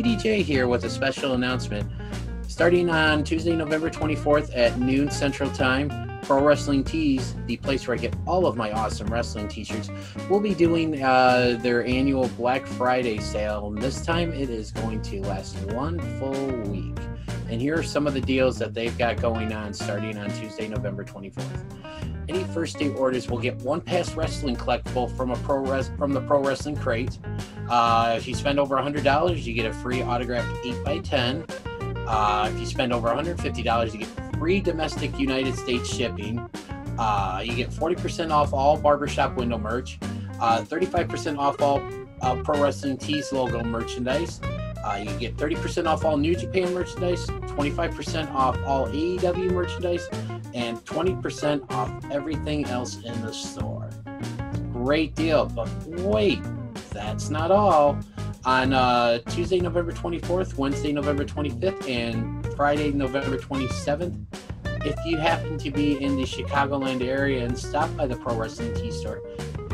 DDJ here with a special announcement. Starting on Tuesday, November 24th at noon Central Time, Pro Wrestling Tees, the place where I get all of my awesome wrestling t-shirts, will be doing their annual Black Friday sale. And this time it is going to last one full week. And here are some of the deals that they've got going on starting on Tuesday, November 24th. Any first day orders will get one past wrestling collectible from the Pro Wrestling Crate. If you spend over $100, you get a free autographed 8x10. If you spend over $150, you get free domestic United States shipping. You get 40% off all barbershop window merch, 35% off all Pro Wrestling Tees logo merchandise. You get 30% off all New Japan merchandise, 25% off all AEW merchandise, and 20% off everything else in the store. Great deal, but wait, that's not all. On Tuesday, November 24th, Wednesday, November 25th, and Friday, November 27th, if you happen to be in the Chicagoland area and stop by the Pro Wrestling Tees store,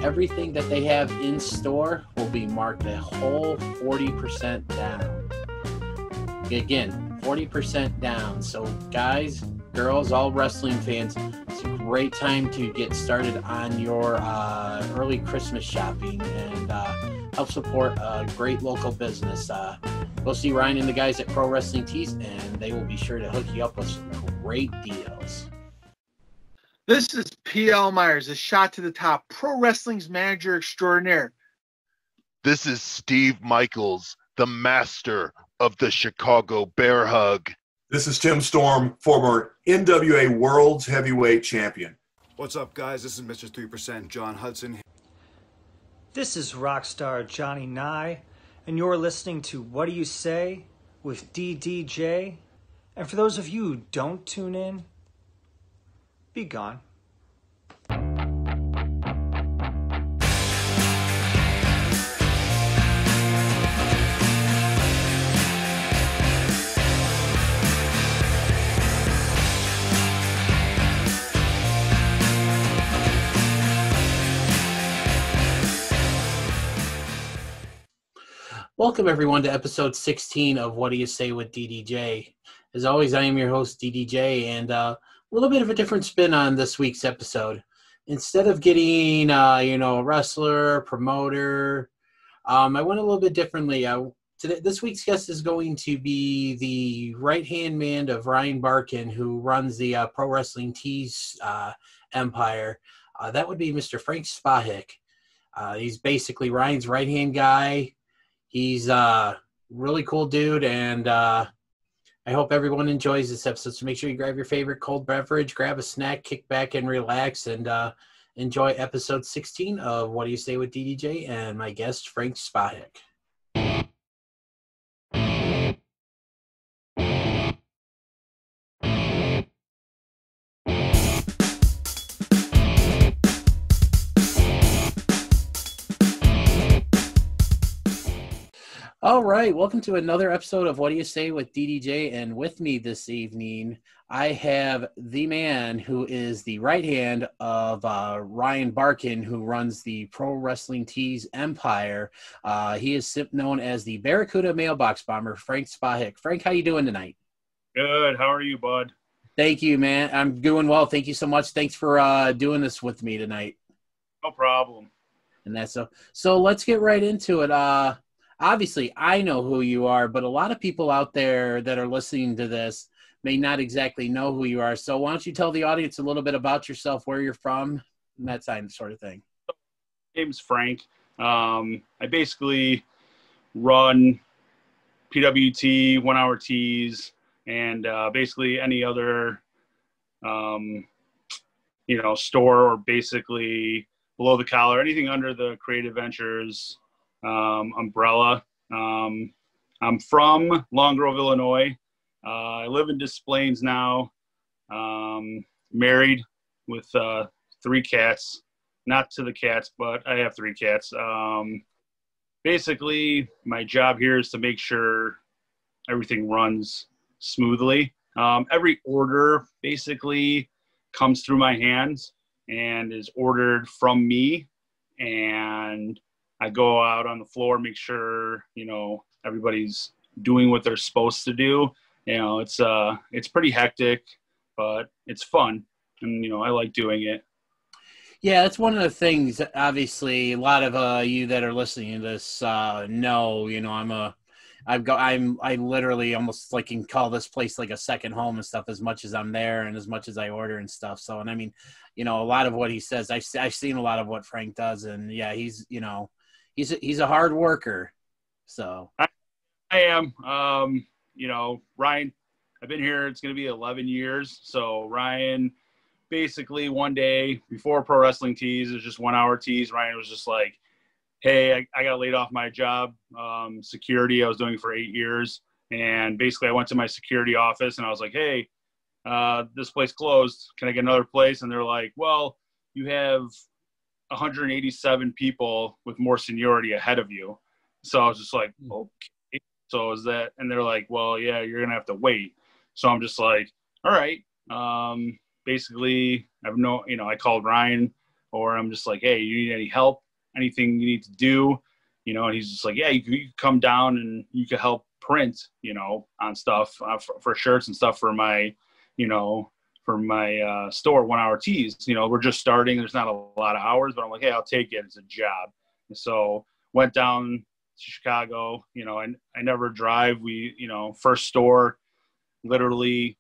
everything that they have in store will be marked a whole 40% down. Again, 40% down. So guys, girls, all wrestling fans, it's a great time to get started on your early Christmas shopping and help support a great local business. Go see Ryan and the guys at Pro Wrestling Tees, and they will be sure to hook you up with some great deals. This is P.L. Myers, a shot to the top, pro wrestling's manager extraordinaire. This is Steve Michaels, the master of the Chicago Bear Hug. This is Tim Storm, former NWA World's Heavyweight Champion. What's up, guys? This is Mr. 3%, John Hudson. This is Rockstar Johnny Nye, and you're listening to What Do You Say with DDJ. And for those of you who don't tune in, be gone. Welcome everyone to episode 16 of What Do You Say with DDJ. As always, I am your host DDJ, and a little bit of a different spin on this week's episode. Instead of getting a wrestler, promoter, I went a little bit differently. This week's guest is going to be the right-hand man of Ryan Barkin, who runs the Pro Wrestling Tees empire. That would be Mr. Frank Spahic. He's basically Ryan's right-hand guy. He's a really cool dude, and I hope everyone enjoys this episode. So make sure you grab your favorite cold beverage, grab a snack, kick back and relax, and enjoy episode 16 of What Do You Say with DDJ and my guest, Frank Spahic. All right, welcome to another episode of What Do You Say with DDJ, and with me this evening, I have the man who is the right hand of Ryan Barkin, who runs the Pro Wrestling Tees empire. He is known as the Barracuda Mailbox Bomber, Frank Spahic. Frank, how you doing tonight? Good. How are you, bud? Thank you, man. I'm doing well. Thank you so much. Thanks for doing this with me tonight. No problem. And that's so let's get right into it. Obviously, I know who you are, but a lot of people out there that are listening to this may not exactly know who you are. So why don't you tell the audience a little bit about yourself, where you're from, and that sort of thing. My name's Frank. I basically run PWT, 1 Hour Tees, and basically any other, store or basically below the collar, anything under the Creative Ventures umbrella. I'm from Long Grove, Illinois. I live in Des Plaines now. Married with 3 cats. Not to the cats, but I have 3 cats. Basically, my job here is to make sure everything runs smoothly. Every order basically comes through my hands and is ordered from me, and I go out on the floor, make sure, everybody's doing what they're supposed to do. You know, it's pretty hectic, but it's fun, and I like doing it. Yeah, that's one of the things. Obviously, a lot of you that are listening to this know. I literally almost like can call this place like a second home and stuff, as much as I'm there and as much as I order and stuff. So, and I mean, a lot of what he says, I've seen a lot of what Frank does, and yeah, he's a hard worker. So I am. Ryan, I've been here. It's going to be 11 years. So Ryan, basically one day before Pro Wrestling Tees, it was just 1 hour tees. Ryan was just like, hey, I got laid off my job, security. I was doing for 8 years. And basically I went to my security office and I was like, hey, this place closed. Can I get another place? And they're like, well, you have 187 people with more seniority ahead of you. So I was just like, okay. So is that, and they're like, well, yeah, you're going to have to wait. So I'm just like, all right. Basically I called Ryan, or I'm just like, hey, you need any help, anything you need to do, and he's just like, yeah, you can come down and you can help print, on stuff for shirts and stuff for my, store, 1 hour tees. We're just starting. There's not a lot of hours, but I'm like, hey, I'll take it. It's a job. And so went down to Chicago. I never drive. We, first store, literally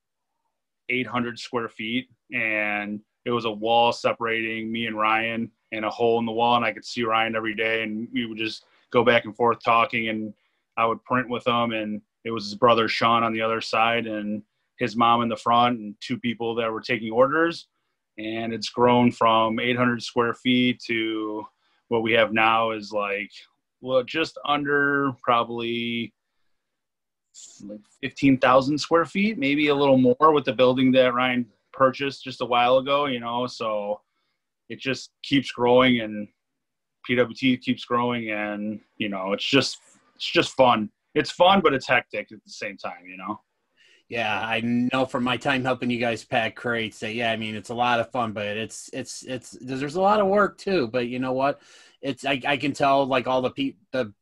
800 square feet, and it was a wall separating me and Ryan and a hole in the wall, and I could see Ryan every day, and we would just go back and forth talking, and I would print with him, and it was his brother Sean on the other side and his mom in the front, and 2 people that were taking orders. And it's grown from 800 square feet to what we have now is just under probably like 15,000 square feet, maybe a little more with the building that Ryan purchased just a while ago, so it just keeps growing, and PWT keeps growing, and, it's just fun. It's fun, but it's hectic at the same time, Yeah, I know from my time helping you guys pack crates that, yeah, I mean, it's a lot of fun, but it's there's a lot of work too. But you know what? I can tell, like, all the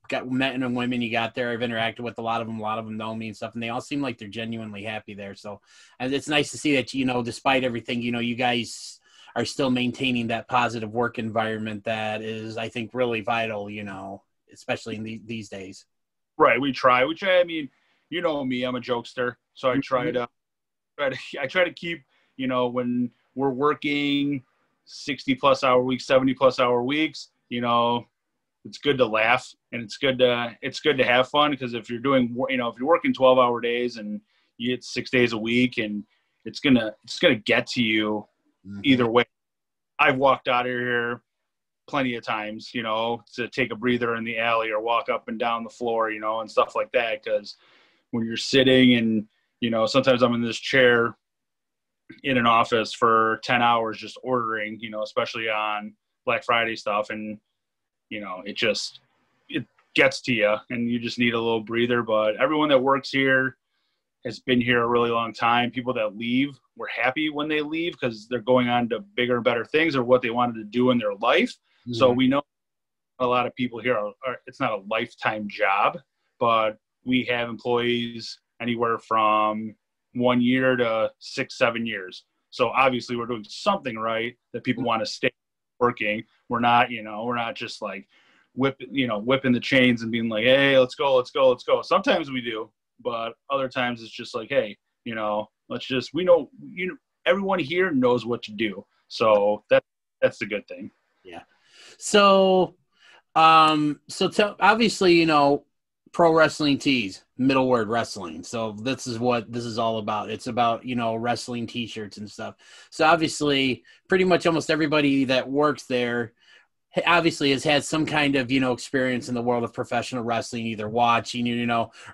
got men and women you got there. I've interacted with a lot of them know me and stuff, and they all seem like they're genuinely happy there. So, and it's nice to see that, despite everything, you guys are still maintaining that positive work environment that is, I think, really vital, especially in these days. Right. We try. I mean, me, I'm a jokester. So I try to keep, when we're working 60 plus hour weeks, 70 plus hour weeks, it's good to laugh, and it's good to have fun, because if you're doing, if you're working 12-hour days and you get 6 days a week, and it's going to get to you either way. I've walked out of here plenty of times, to take a breather in the alley or walk up and down the floor, and stuff like that. Because when you're sitting and, sometimes I'm in this chair in an office for 10 hours just ordering, especially on Black Friday stuff. And, it gets to you, and you just need a little breather. But everyone that works here has been here a really long time. People that leave, we're happy when they leave, because they're going on to bigger and better things, or what they wanted to do in their life. Mm-hmm. So we know a lot of people here it's not a lifetime job, but we have employees anywhere from 1 year to 6-7 years. So obviously we're doing something right, that people want to stay working. We're not just like whipping the chains and being like, hey, let's go. Sometimes we do, but other times it's just like, hey, everyone here knows what to do. So that's the good thing. Yeah. So, obviously, Pro Wrestling Tees, middle word wrestling. So this is what this is all about. It's about, wrestling t-shirts and stuff. So obviously pretty much almost everybody that works there obviously has had some kind of, experience in the world of professional wrestling, either watching,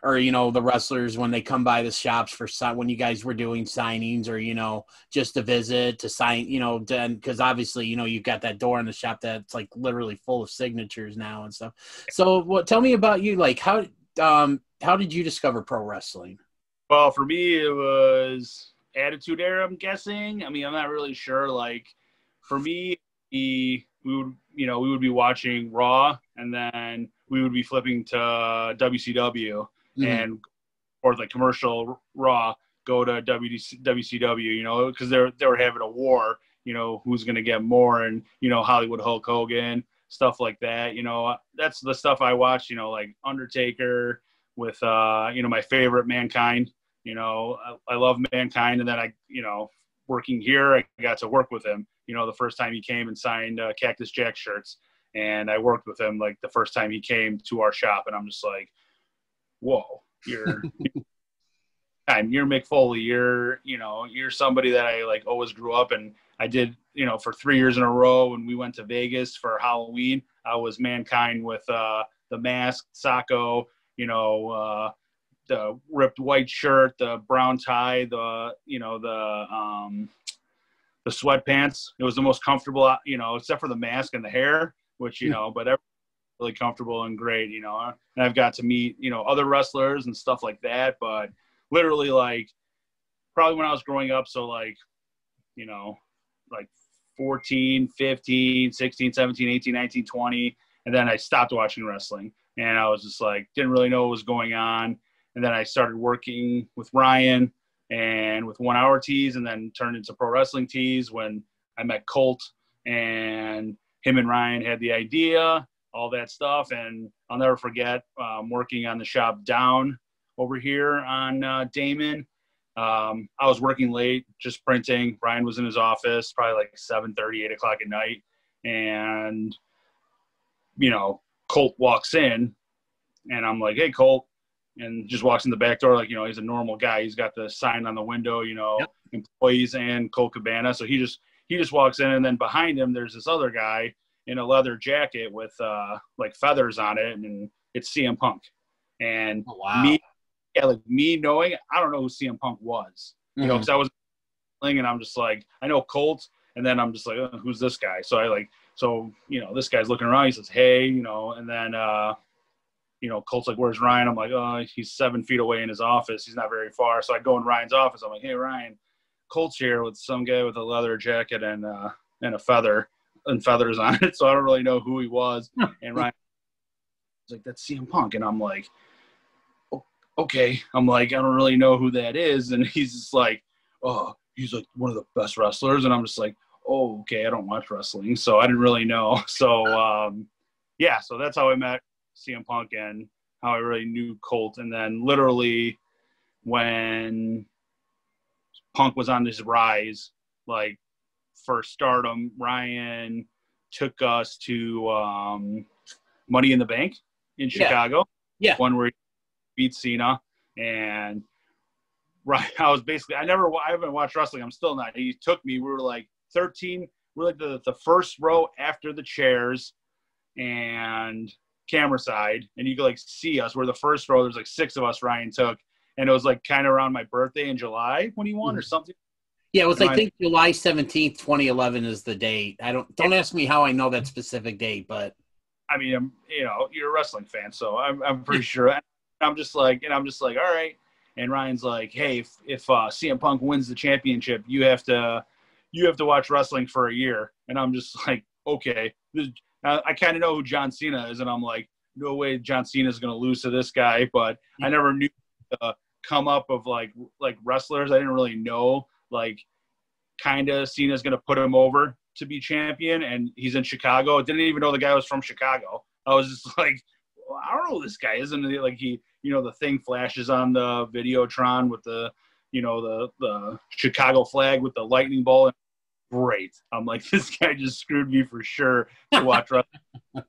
or, the wrestlers when they come by the shops when you guys were doing signings, or, just to visit, to sign, because obviously, you've got that door in the shop that's like literally full of signatures now and stuff. So tell me about you, like how did you discover pro wrestling? Well, for me, it was Attitude Era, I'm guessing. I mean, I'm not really sure. Like, for me, we would be watching Raw, and then we would be flipping to WCW. and or like commercial Raw, go to WCW, you know, because they were having a war, you know, who's going to get more, and, you know, Hollywood Hulk Hogan, stuff like that. You know, that's the stuff I watch, you know, like Undertaker with, you know, my favorite Mankind. You know, I love Mankind. And then you know, working here, I got to work with him, you know, the first time he came and signed Cactus Jack shirts. And I worked with him like the first time he came to our shop. And I'm just like, whoa, you're Mick Foley. You're somebody that I like always grew up, and I did, you know, for 3 years in a row. When we went to Vegas for Halloween, I was Mankind with the mask, Sacco, you know, the ripped white shirt, the brown tie, the sweatpants. It was the most comfortable, you know, except for the mask and the hair, which, you know, but really comfortable and great, you know. And I've got to meet, you know, other wrestlers and stuff like that, but literally, like, probably when I was growing up, so, like, you know, like 14, 15, 16, 17, 18, 19, 20, and then I stopped watching wrestling. And I was just, like, didn't really know what was going on. And then I started working with Ryan and with 1 Hour Tees, and then turned into Pro Wrestling Tees when I met Colt, and him and Ryan had the idea, all that stuff. And I'll never forget working on the shop down over here on Damon. I was working late, just printing. Ryan was in his office, probably like 7:30, 8 o'clock at night. And, you know, Colt walks in, and I'm like, hey, Colt. And just walks in the back door like, you know, he's a normal guy. He's got the sign on the window, you know, employees and Colt Cabana. So he just walks in, and then behind him there's this other guy in a leather jacket with like feathers on it, and it's CM Punk. And me knowing, I don't know who CM Punk was, you know, because I was and I'm just like, I know Colt, and then I'm just like, oh, who's this guy? So you know, this guy's looking around. He says, hey, you know, and then you know, Colt's like, where's Ryan? I'm like, oh, he's 7 feet away in his office. He's not very far. So I go in Ryan's office. I'm like, hey, Ryan, Colt's here with some guy with a leather jacket and a feather and feathers on it. So I don't really know who he was. And Ryan was like, that's CM Punk. And I'm like, okay. I'm like, I don't really know who that is. And he's just like, oh, he's like one of the best wrestlers. And I'm just like, oh, okay, I don't watch wrestling. So I didn't really know. So, yeah, so that's how I met CM Punk and how I really knew Colt. And then literally when Punk was on this rise, like for Stardom, Ryan took us to Money in the Bank in Chicago. Yeah. One where he beat Cena. And I was basically, I haven't watched wrestling. I'm still not. He took me, we were like 13. We're like the first row after the chairs and camera side, and you could like see us. We're the first row. There's like 6 of us Ryan took, and it was like kind of around my birthday in July when he won or something. Yeah, it was I think July 17th, 2011 is the date. Don't ask me how I know that specific date, but I mean, you know, you're a wrestling fan, so I'm pretty sure. I'm just like, all right. And Ryan's like, hey, if CM Punk wins the championship, you have to watch wrestling for a year. And I'm just like, okay. I kind of know who John Cena is, and I'm like, no way John Cena is going to lose to this guy. But I never knew the come up of like wrestlers. I didn't really know, like, kind of Cena's going to put him over to be champion, and he's in Chicago. I didn't even know the guy was from Chicago. I was just like, well, I don't know who this guy is. And like he, you know, the thing flashes on the Videotron with the, you know, the Chicago flag with the lightning bolt. Great. I'm like, this guy just screwed me for sure to watch wrestling. And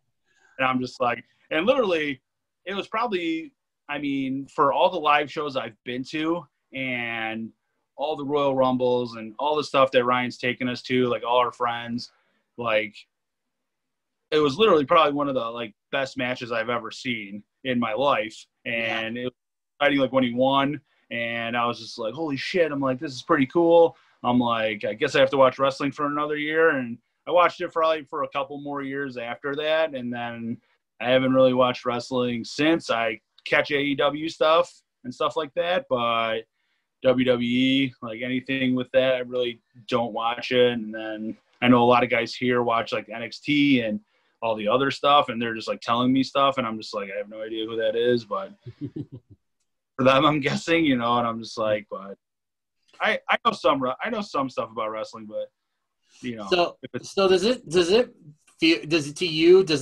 I'm just like, and literally it was probably, I mean, for all the live shows I've been to and all the Royal Rumbles and all the stuff that Ryan's taken us to, like all our friends, like it was literally probably one of the like best matches I've ever seen in my life. And it was exciting, like when he won, and I was just like, holy shit. I'm like, this is pretty cool. I'm like, I guess I have to watch wrestling for another year. And I watched it probably for a couple more years after that. And then I haven't really watched wrestling since. I catch AEW stuff and stuff like that, but WWE, like anything with that, I really don't watch it. And then I know a lot of guys here watch like NXT and all the other stuff, and they're just like telling me stuff, and I'm just like, I have no idea who that is, but for them, I'm guessing, you know, and I'm just like, but I know some stuff about wrestling, but you know. So does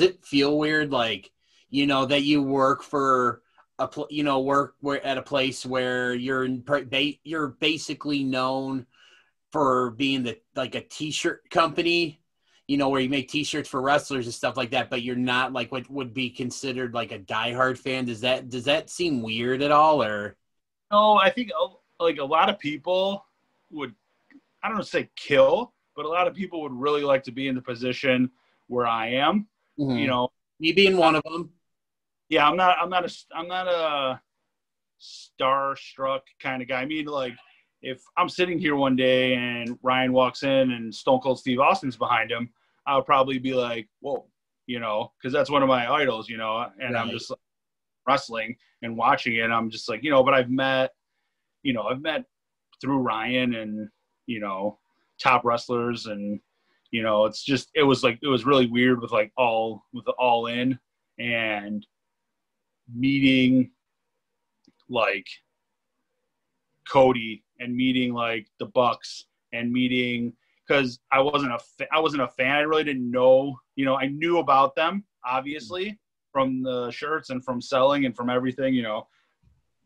it feel weird, like, you know, that you work for at a place where you're basically known for being like a t-shirt company, you know, where you make t-shirts for wrestlers and stuff like that, but you're not like what would be considered like a diehard fan? Does that seem weird at all, or? No, I think like a lot of people would, I don't want to say kill, but a lot of people would really like to be in the position where I am. Mm-hmm. You know, me being one of them. Yeah, I'm not a starstruck kind of guy. I mean, like, if I'm sitting here one day and Ryan walks in and Stone Cold Steve Austin's behind him, I would probably be like, whoa, you know, because that's one of my idols, you know, and right. I'm just like, wrestling and watching it. I'm just like, you know, but I've met through Ryan and, you know, top wrestlers, and, you know, it was really weird with All In and meeting like Cody and meeting like the Bucks and meeting, because I wasn't a fan. I really didn't know, you know, I knew about them obviously from the shirts and from selling and from everything, you know,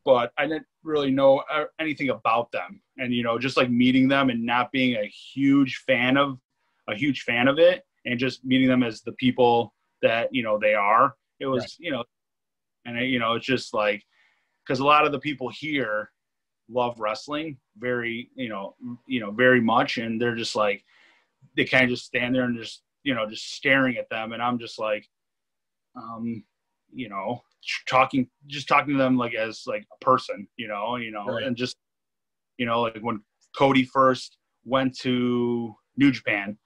but I didn't really know anything about them. And, you know, just like meeting them and not being a huge fan of it, and just meeting them as the people that, you know, they are, it was, right. You know, and, you know, it's just like, because a lot of the people here love wrestling very, you know, very much. And they're just like, they kind of just stand there and just, you know, just staring at them. And I'm just like, you know, talking to them like as like a person, you know, right. And just, you know, like when Cody first went to New Japan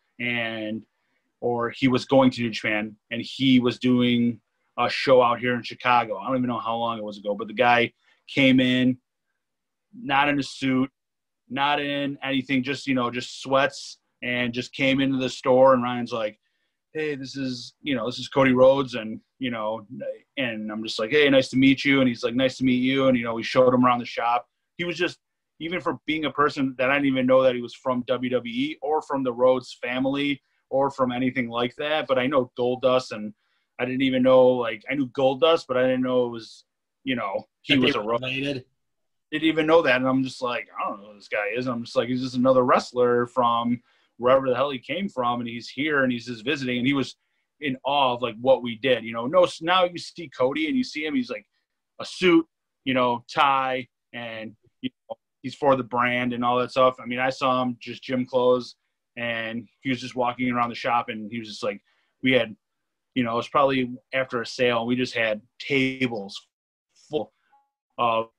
or he was going to New Japan and he was doing a show out here in Chicago. I don't even know how long it was ago, but the guy came in, not in a suit, not in anything, just, you know, just sweats, and just came into the store, and Ryan's like, hey, this is Cody Rhodes, and, you know, and I'm just like, hey, nice to meet you. And he's like, nice to meet you. And, you know, we showed him around the shop. He was just, even for being a person that I didn't even know that he was from WWE or from the Rhodes family or from anything like that. But I know Goldust, and I didn't even know, like, I knew Goldust, but I didn't know it was, you know, he was a Rhodes. Didn't even know that. And I'm just like, I don't know who this guy is. And I'm just like, he's just another wrestler from wherever the hell he came from, and he's here and he's just visiting. And he was in awe of like what we did, you know. No, now you see Cody and you see him, he's like a suit, you know, tie, and, you know, he's for the brand and all that stuff. I mean, I saw him just gym clothes, and he was just walking around the shop, and he was just like, we had, you know, it was probably after a sale, we just had tables full of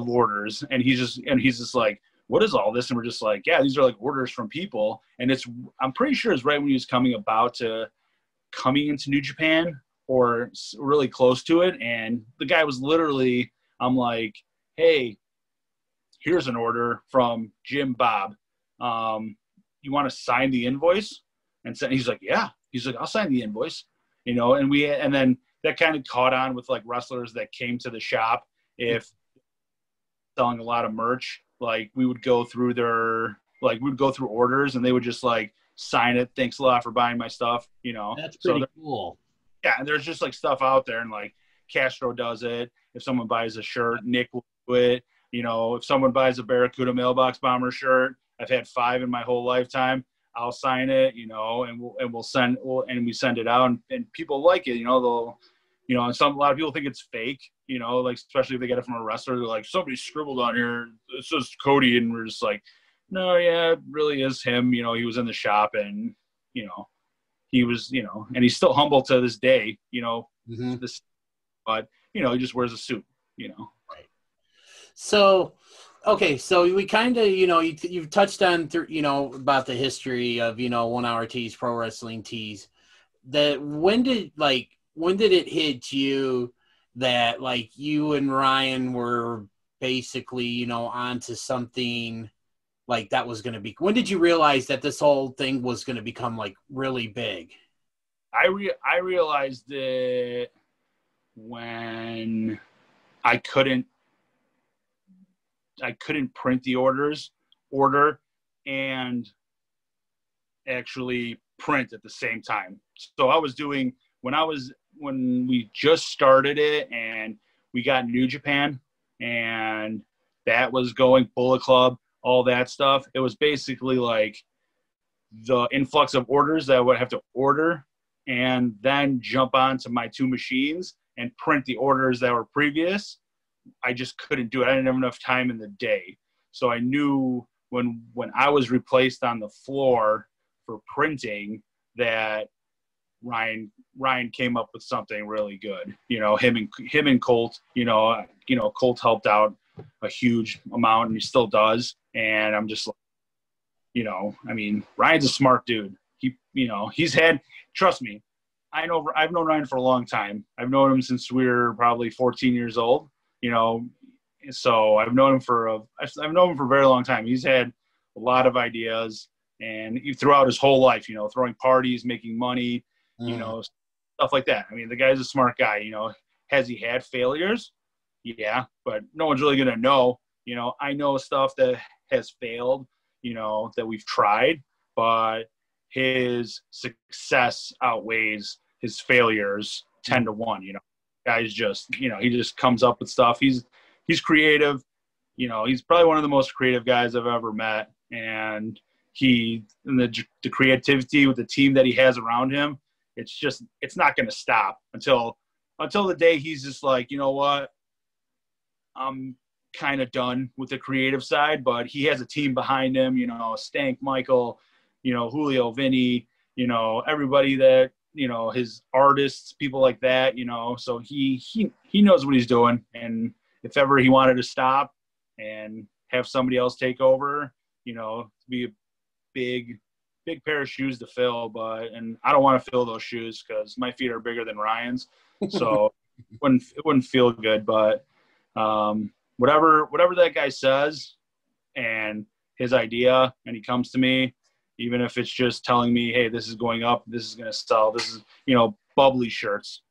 orders, and he's just like, what is all this? And we're just like, yeah, these are like orders from people. And I'm pretty sure it's right when he was coming into New Japan or really close to it. And the guy was literally, I'm like, hey, here's an order from Jim Bob. You want to sign the invoice? And he's like, yeah. He's like, I'll sign the invoice, you know. And then that kind of caught on with like wrestlers that came to the shop. If selling a lot of merch, like we would go through orders, and they would just like sign it. Thanks a lot for buying my stuff, you know. That's pretty cool. Yeah, and there's just like stuff out there, and like Castro does it. If someone buys a shirt, Nick will do it. You know, if someone buys a Barracuda Mailbox Bomber shirt, I've had 5 in my whole lifetime, I'll sign it, you know, and we send it out, and people like it, you know. They'll, you know, and a lot of people think it's fake, you know, like, especially if they get it from a wrestler. They're like, somebody scribbled on here, it says Cody, and we're just like, no, yeah, it really is him. You know, he was in the shop, and, you know, he was, you know, and he's still humble to this day, you know, but, you know, he just wears a suit, you know. Right. So, okay, so we kind of, you know, you've touched on, you know, about the history of, you know, 1 Hour Tees, Pro Wrestling Tees. When did it hit you that, like, you and Ryan were basically, you know, onto something like that was going to be? When did you realize that this whole thing was going to become, like, really big? I realized it when I couldn't couldn't print the order and actually print at the same time. So I was doing when we just started it and we got New Japan and that was going Bullet Club, all that stuff. It was basically like the influx of orders that I would have to order and then jump onto my two machines and print the orders that were previous. I just couldn't do it. I didn't have enough time in the day. So I knew when I was replaced on the floor for printing that Ryan came up with something really good. You know, him and Colt, Colt helped out a huge amount and he still does. And I'm just like, Ryan's a smart dude. He's had, trust me, I've known Ryan for a long time. I've known him since we were probably 14 years old, so I've known him for a very long time. He's had a lot of ideas and throughout his whole life, throwing parties, making money, stuff like that. I mean, the guy's a smart guy, has he had failures? Yeah, but no one's really going to know. I know stuff that has failed, that we've tried, but his success outweighs his failures 10 to 1. Guy's just, he just comes up with stuff. He's creative. He's probably one of the most creative guys I've ever met. And the creativity with the team that he has around him, it's not going to stop until the day he's just like, you know what, I'm kind of done with the creative side, but he has a team behind him, Stank, Michael, Julio, Vinny, everybody that, his artists, people like that, so he knows what he's doing. And if ever he wanted to stop and have somebody else take over, be a big pair of shoes to fill, and I don't want to fill those shoes because my feet are bigger than Ryan's. So it wouldn't feel good, but whatever that guy says and his idea, and he comes to me, even if it's just telling me, hey, this is going up, this is going to sell, this is, bubbly shirts.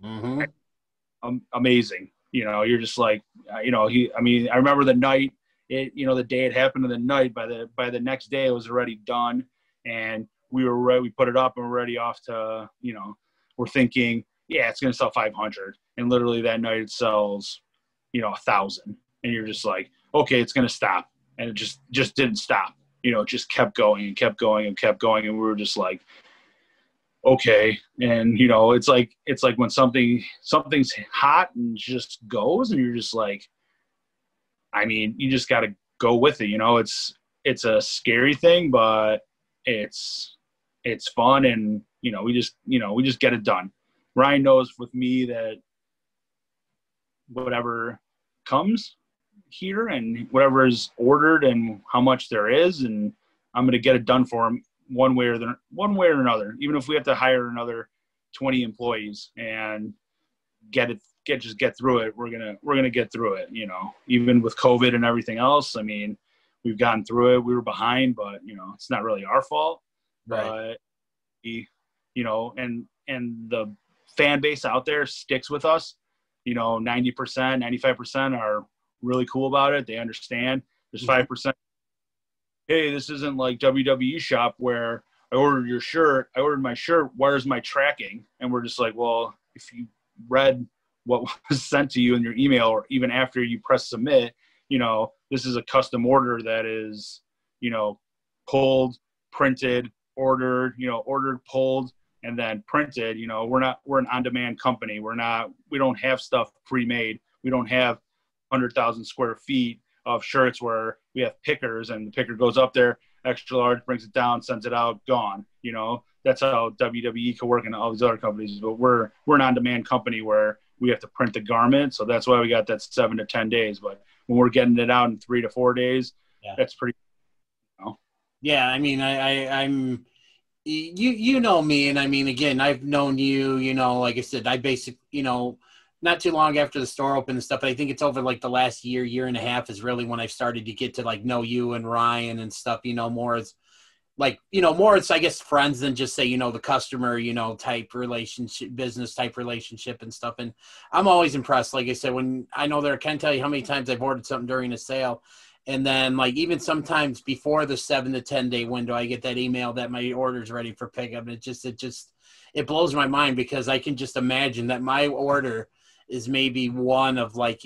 Mm-hmm. Amazing. You're just like, I remember the night, the day it happened to the night, by the next day it was already done. And we were ready, we put it up and we're ready off to, we're thinking, yeah, it's going to sell 500. And literally that night it sells, 1,000. And you're just like, okay, it's going to stop. And it just didn't stop. It just kept going and kept going and kept going. And we were just like, okay. And, it's like when something's hot and just goes and you're just like, you just got to go with it. It's a scary thing, but it's fun. And, we just get it done. Ryan knows with me that whatever comes here and whatever is ordered and how much there is, and I'm going to get it done for him one way or another, even if we have to hire another 20 employees and get through it. We're going to get through it, even with COVID and everything else. We've gotten through it. We were behind, but it's not really our fault. Right. But and the fan base out there sticks with us. 90%, 95% are really cool about it. They understand. There's 5%. Hey, this isn't like WWE shop where I ordered my shirt. Where's my tracking? And we're just like, well, if you read what was sent to you in your email, or even after you press submit, this is a custom order that is, pulled, printed, ordered, pulled, and then printed. We're an on-demand company. We don't have stuff pre-made. We don't have 100,000 square feet of shirts where we have pickers and the picker goes up there, extra large, brings it down, sends it out, gone. That's how WWE can work and all these other companies. But we're an on-demand company where we have to print the garment. So that's why we got that 7 to 10 days. But when we're getting it out in 3 to 4 days, that's pretty. Yeah, I'm. You know me, and again, I've known you. Like I said, I basically, not too long after the store opened and stuff. But I think it's over like the last year and a half is really when I've started to get to like know you and Ryan and stuff. More as like, more it's, I guess, friends than just say, the customer, type relationship, business type relationship and stuff. And I'm always impressed. Like I said, when I know there, I can't tell you how many times I've ordered something during a sale. And then like, even sometimes before the 7 to 10 day window, I get that email that my order's ready for pickup. And it blows my mind, because I can just imagine that my order is maybe one of like,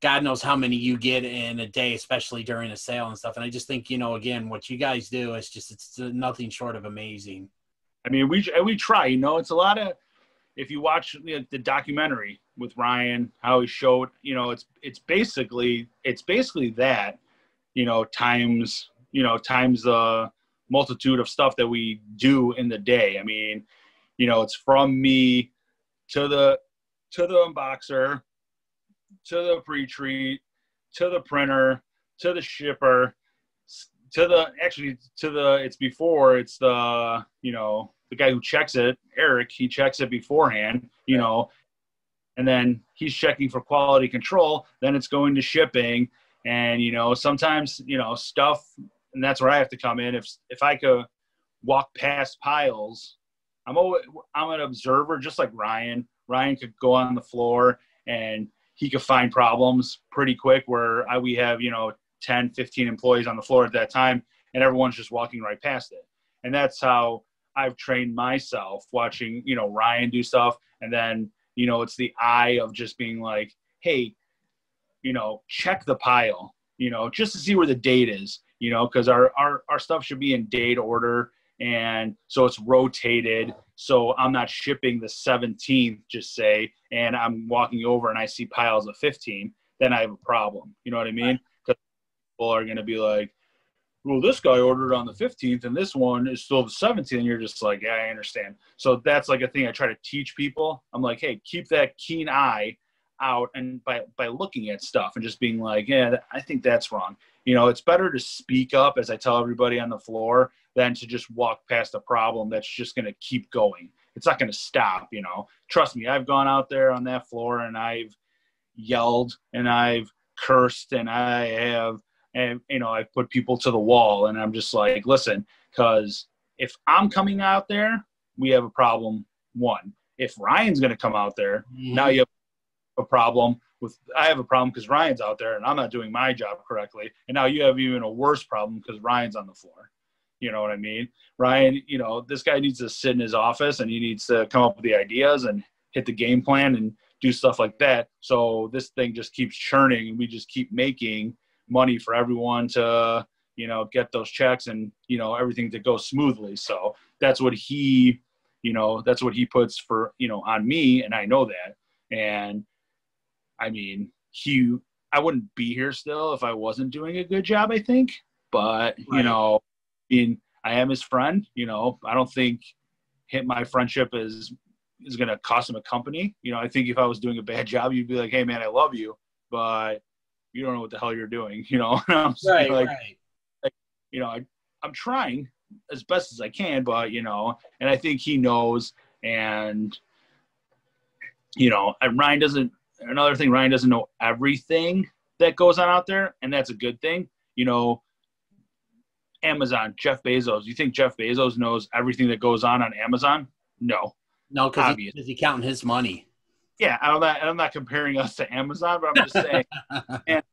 God knows how many you get in a day, especially during a sale and stuff. And I just think, again, what you guys do is it's nothing short of amazing. I mean, we try, it's a lot of, if you watch the documentary with Ryan, how he showed, it's basically that, times the multitude of stuff that we do in the day. I mean, it's from me to the unboxer, to the pre-treat, to the printer, to the shipper, it's the guy who checks it, Eric, he checks it beforehand, and then he's checking for quality control, then it's going to shipping, and, sometimes, stuff, and that's where I have to come in. If I could walk past piles, I'm an observer, just like Ryan. Ryan could go on the floor and he could find problems pretty quick, where we have, 10, 15 employees on the floor at that time, and everyone's just walking right past it. And that's how I've trained myself, watching, Ryan do stuff. And then, it's the eye of just being like, hey, check the pile, just to see where the date is, because our stuff should be in date order. And so it's rotated. So I'm not shipping the 17th, just say, and I'm walking over and I see piles of 15, then I have a problem. You know what I mean? Because people are going to be like, well, this guy ordered on the 15th and this one is still the 17th. And you're just like, yeah, I understand. So that's like a thing I try to teach people. I'm like, hey, keep that keen eye out, and by looking at stuff and just being like, yeah, I think that's wrong. It's better to speak up, as I tell everybody on the floor, than to just walk past a problem that's just going to keep going. It's not going to stop, Trust me, I've gone out there on that floor and I've yelled and I've cursed and I've put people to the wall, and I'm just like, listen, because if I'm coming out there, we have a problem. One, if Ryan's going to come out there, now you have a problem I have a problem because Ryan's out there and I'm not doing my job correctly. And now you have even a worse problem because Ryan's on the floor. You know what I mean? Ryan, this guy needs to sit in his office and he needs to come up with the ideas and hit the game plan and do stuff like that. So this thing just keeps churning, and we just keep making money for everyone to, get those checks and, everything to go smoothly. So that's what he puts for, on me. And I know that. And I mean, I wouldn't be here still if I wasn't doing a good job, I think. But, right. I am his friend. I don't think my friendship is going to cost him a company. I think if I was doing a bad job, you'd be like, hey, man, I love you, but you don't know what the hell you're doing. And I'm right, like, right. I'm trying as best as I can, but, and I think he knows. And, and another thing, Ryan doesn't know everything that goes on out there, and that's a good thing. Amazon, Jeff Bezos. You think Jeff Bezos knows everything that goes on Amazon? No. No, because he's counting his money. Yeah, I'm not comparing us to Amazon, but I'm just saying, and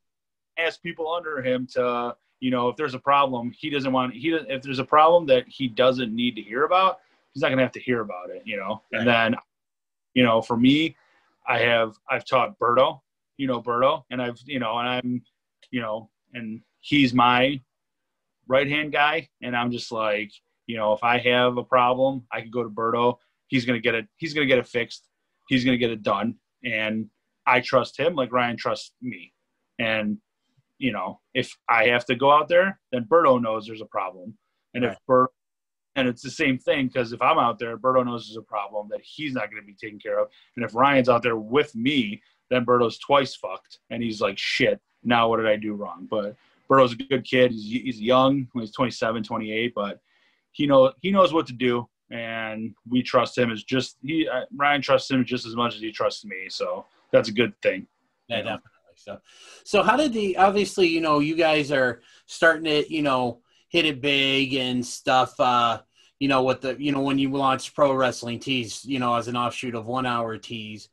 ask people under him to, if there's a problem, if there's a problem that he doesn't need to hear about, he's not going to have to hear about it, Right. And then, for me, I've taught Berto, Berto, and and he's my right-hand guy. And I'm just like, if I have a problem, I could go to Berto. He's going to get it fixed. He's going to get it done. And I trust him like Ryan trusts me. And, if I have to go out there, then Berto knows there's a problem. And right. And it's the same thing, because if I'm out there, Berto knows there's a problem that he's not going to be taken care of. And if Ryan's out there with me, then Berto's twice fucked. And he's like, shit, now what did I do wrong? But Berto's a good kid. He's young. He's 27, 28, but he knows what to do. And we trust him Ryan trusts him just as much as he trusts me. So that's a good thing. Yeah, definitely. So how did obviously, you guys are starting it, hit it big and stuff, you know, with the, you know, when you launched Pro Wrestling Tees, you know, as an offshoot of 1 Hour Tees.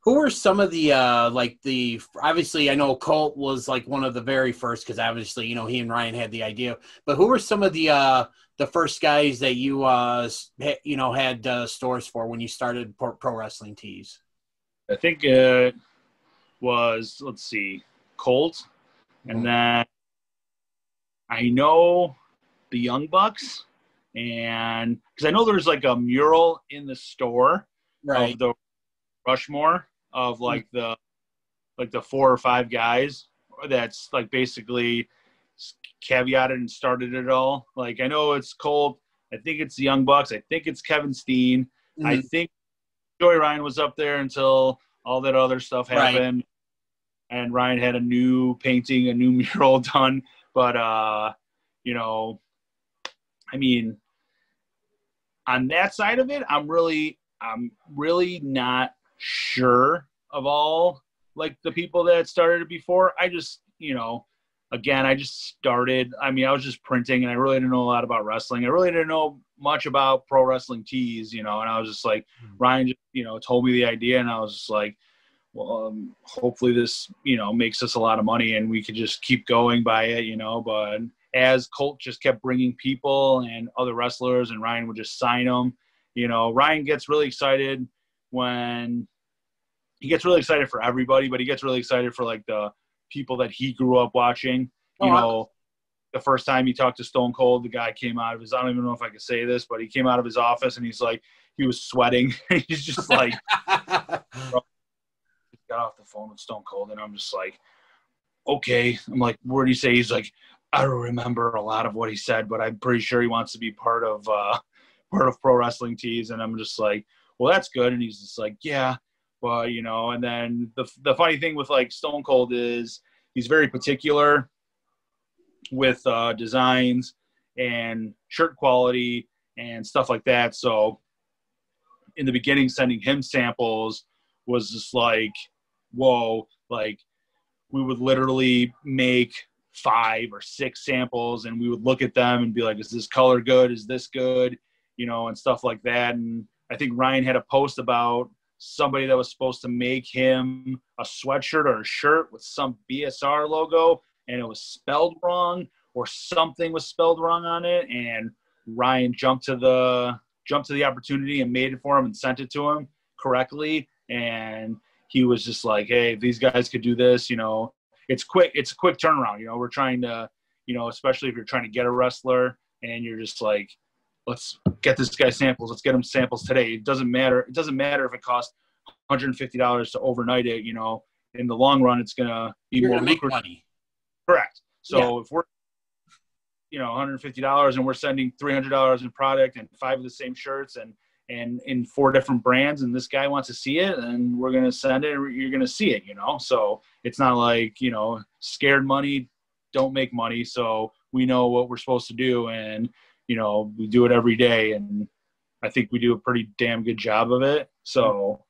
Who were some of the, obviously I know Colt was like one of the very first, because obviously, you know, he and Ryan had the idea, but who were some of the first guys that you, you know, had stores for when you started Pro Wrestling Tees? I think it was, let's see, Colt. And then I know the Young Bucks, and because I know there's like a mural in the store of the Rushmore of like the 4 or 5 guys that's like basically caveated and started it all. Like I know it's Colt, I think it's the Young Bucks, I think it's Kevin Steen, I think Joey Ryan was up there until all that other stuff happened, and Ryan had a new painting, a new mural done. But you know, I mean, on that side of it, I'm really not sure of all like the people that started it before. I just, you know, again, I just started. I mean, I was just printing, and I really didn't know a lot about wrestling. I really didn't know much about Pro Wrestling Tees, you know, and I was just like, Ryan just, you know, told me the idea, and I was just like, well, hopefully this, you know, makes us a lot of money and we could just keep going by it, you know. But as Colt just kept bringing people and other wrestlers, and Ryan would just sign them, you know, Ryan gets really excited when he gets really excited for everybody, but he gets really excited for like the people that he grew up watching. You know, the first time he talked to Stone Cold, the guy came out of his, I don't even know if I could say this, but he came out of his office and he's like, he was sweating. He's just like, got off the phone with Stone Cold, and I'm just like, okay. I'm like, what did he say? He's like, I don't remember a lot of what he said, but I'm pretty sure he wants to be part of Pro Wrestling Tees. And I'm just like, well, that's good. And he's just like, yeah, but you know. And then the funny thing with like Stone Cold is he's very particular with designs and shirt quality and stuff like that. So in the beginning, sending him samples was just like, whoa, like we would literally make 5 or 6 samples, and we would look at them and be like, is this color good? Is this good? You know, and stuff like that. And I think Ryan had a post about somebody that was supposed to make him a sweatshirt or a shirt with some BSR logo, and it was spelled wrong, or something was spelled wrong on it. And Ryan jumped to the opportunity and made it for him and sent it to him correctly. And he was just like, hey, if these guys could do this, you know, it's quick. It's a quick turnaround. You know, we're trying to, you know, especially if you're trying to get a wrestler and you're just like, let's get this guy samples. Let's get him samples today. It doesn't matter. It doesn't matter if it costs $150 to overnight it, you know, in the long run, it's going to be more lucrative. Money. Correct. So if we're, you know, $150 and we're sending $300 in product and 5 of the same shirts and in 4 different brands, and this guy wants to see it, and we're going to send it, and you're going to see it, you know? So it's not like, you know, scared money don't make money. So we know what we're supposed to do, and, you know, we do it every day. And I think we do a pretty damn good job of it. So,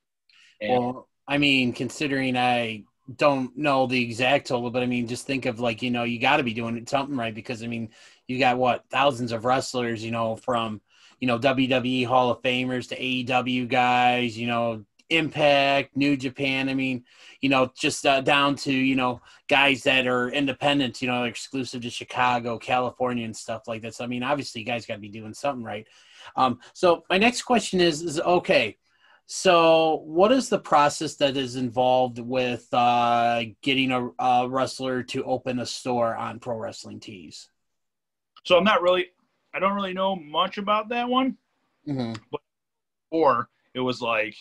well, I mean, considering I don't know the exact total, but I mean, just think of like, you know, you got to be doing something right, because I mean, you got thousands of wrestlers, you know, from, you know, WWE Hall of Famers to AEW guys, you know, Impact, New Japan. I mean, you know, just down to, you know, guys that are independent, you know, exclusive to Chicago, California and stuff like that. So, I mean, obviously you guys got to be doing something right. So my next question is okay, so what is the process that is involved with getting a wrestler to open a store on Pro Wrestling Tees? So I don't really know much about that one. Mm-hmm. But before, it was like,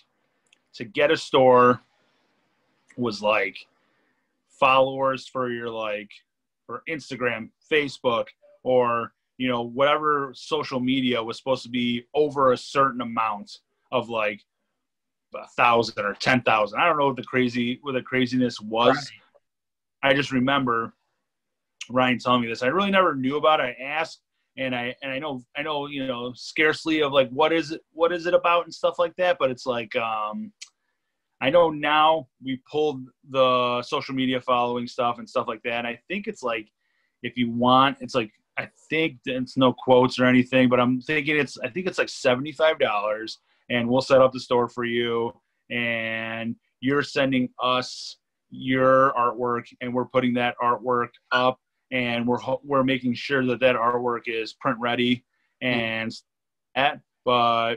to get a store was like followers for your, like, for Instagram, Facebook, or, you know, whatever social media was supposed to be over a certain amount of like 1,000 or 10,000. I don't know what the craziness was. Right. I just remember Ryan telling me this. I really never knew about it. I asked, and I know, you know, scarcely of like, what is it about and stuff like that. But it's like, I know now we pulled the social media following stuff and stuff like that. And I think it's like, if you want, it's like I think it's no quotes or anything, but I'm thinking I think it's like $75, and we'll set up the store for you, and you're sending us your artwork, and we're putting that artwork up, and we're making sure that artwork is print ready and that. But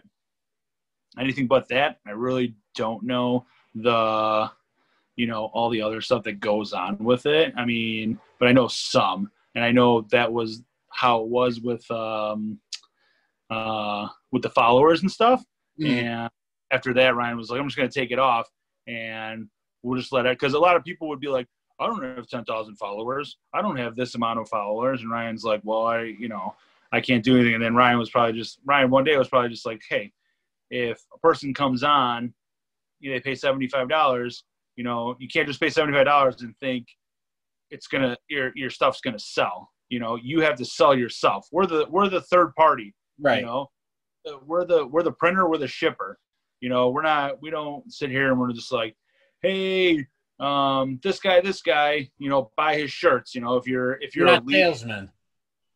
anything but that, I really don't know all the other stuff that goes on with it. I mean, but I know some, and I know that was how it was with the followers and stuff. And after that, Ryan was like, I'm just going to take it off, and we'll just let it, because a lot of people would be like, I don't have 10,000 followers. I don't have this amount of followers. And Ryan's like, well, I can't do anything. And then Ryan one day was probably just like, hey, if a person comes on, they pay $75, you can't just pay $75 and think your stuff's going to sell. You have to sell yourself. We're the third party, right? We're the printer, we're the shipper. We don't sit here and we're just like, hey, this guy, buy his shirts. If you're not a lead salesman.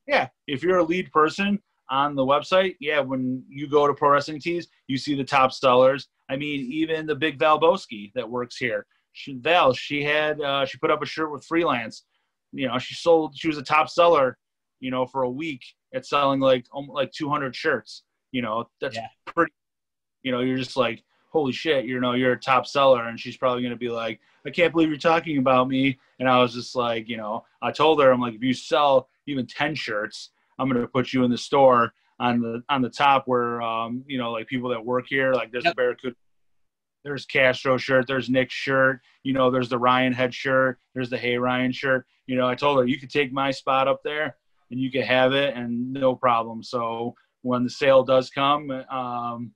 Yeah. If you're a lead person on the website, when you go to Pro Wrestling Tees, you see the top sellers. I mean, even the big Val Boski that works here, she put up a shirt with Freelance. She was a top seller, for a week at selling like 200 shirts. That's pretty, you're just like, holy shit, you're a top seller. And she's probably going to be like, I can't believe you're talking about me. And I was just like, I told her, I'm like, if you sell even 10 shirts, I'm going to put you in the store on the top where, like people that work here, like there's a Barracuda, there's Castro shirt, there's Nick's shirt, there's the Ryan head shirt, there's the Hey Ryan shirt. I told her, you could take my spot up there and you could have it and no problem. So when the sale does come on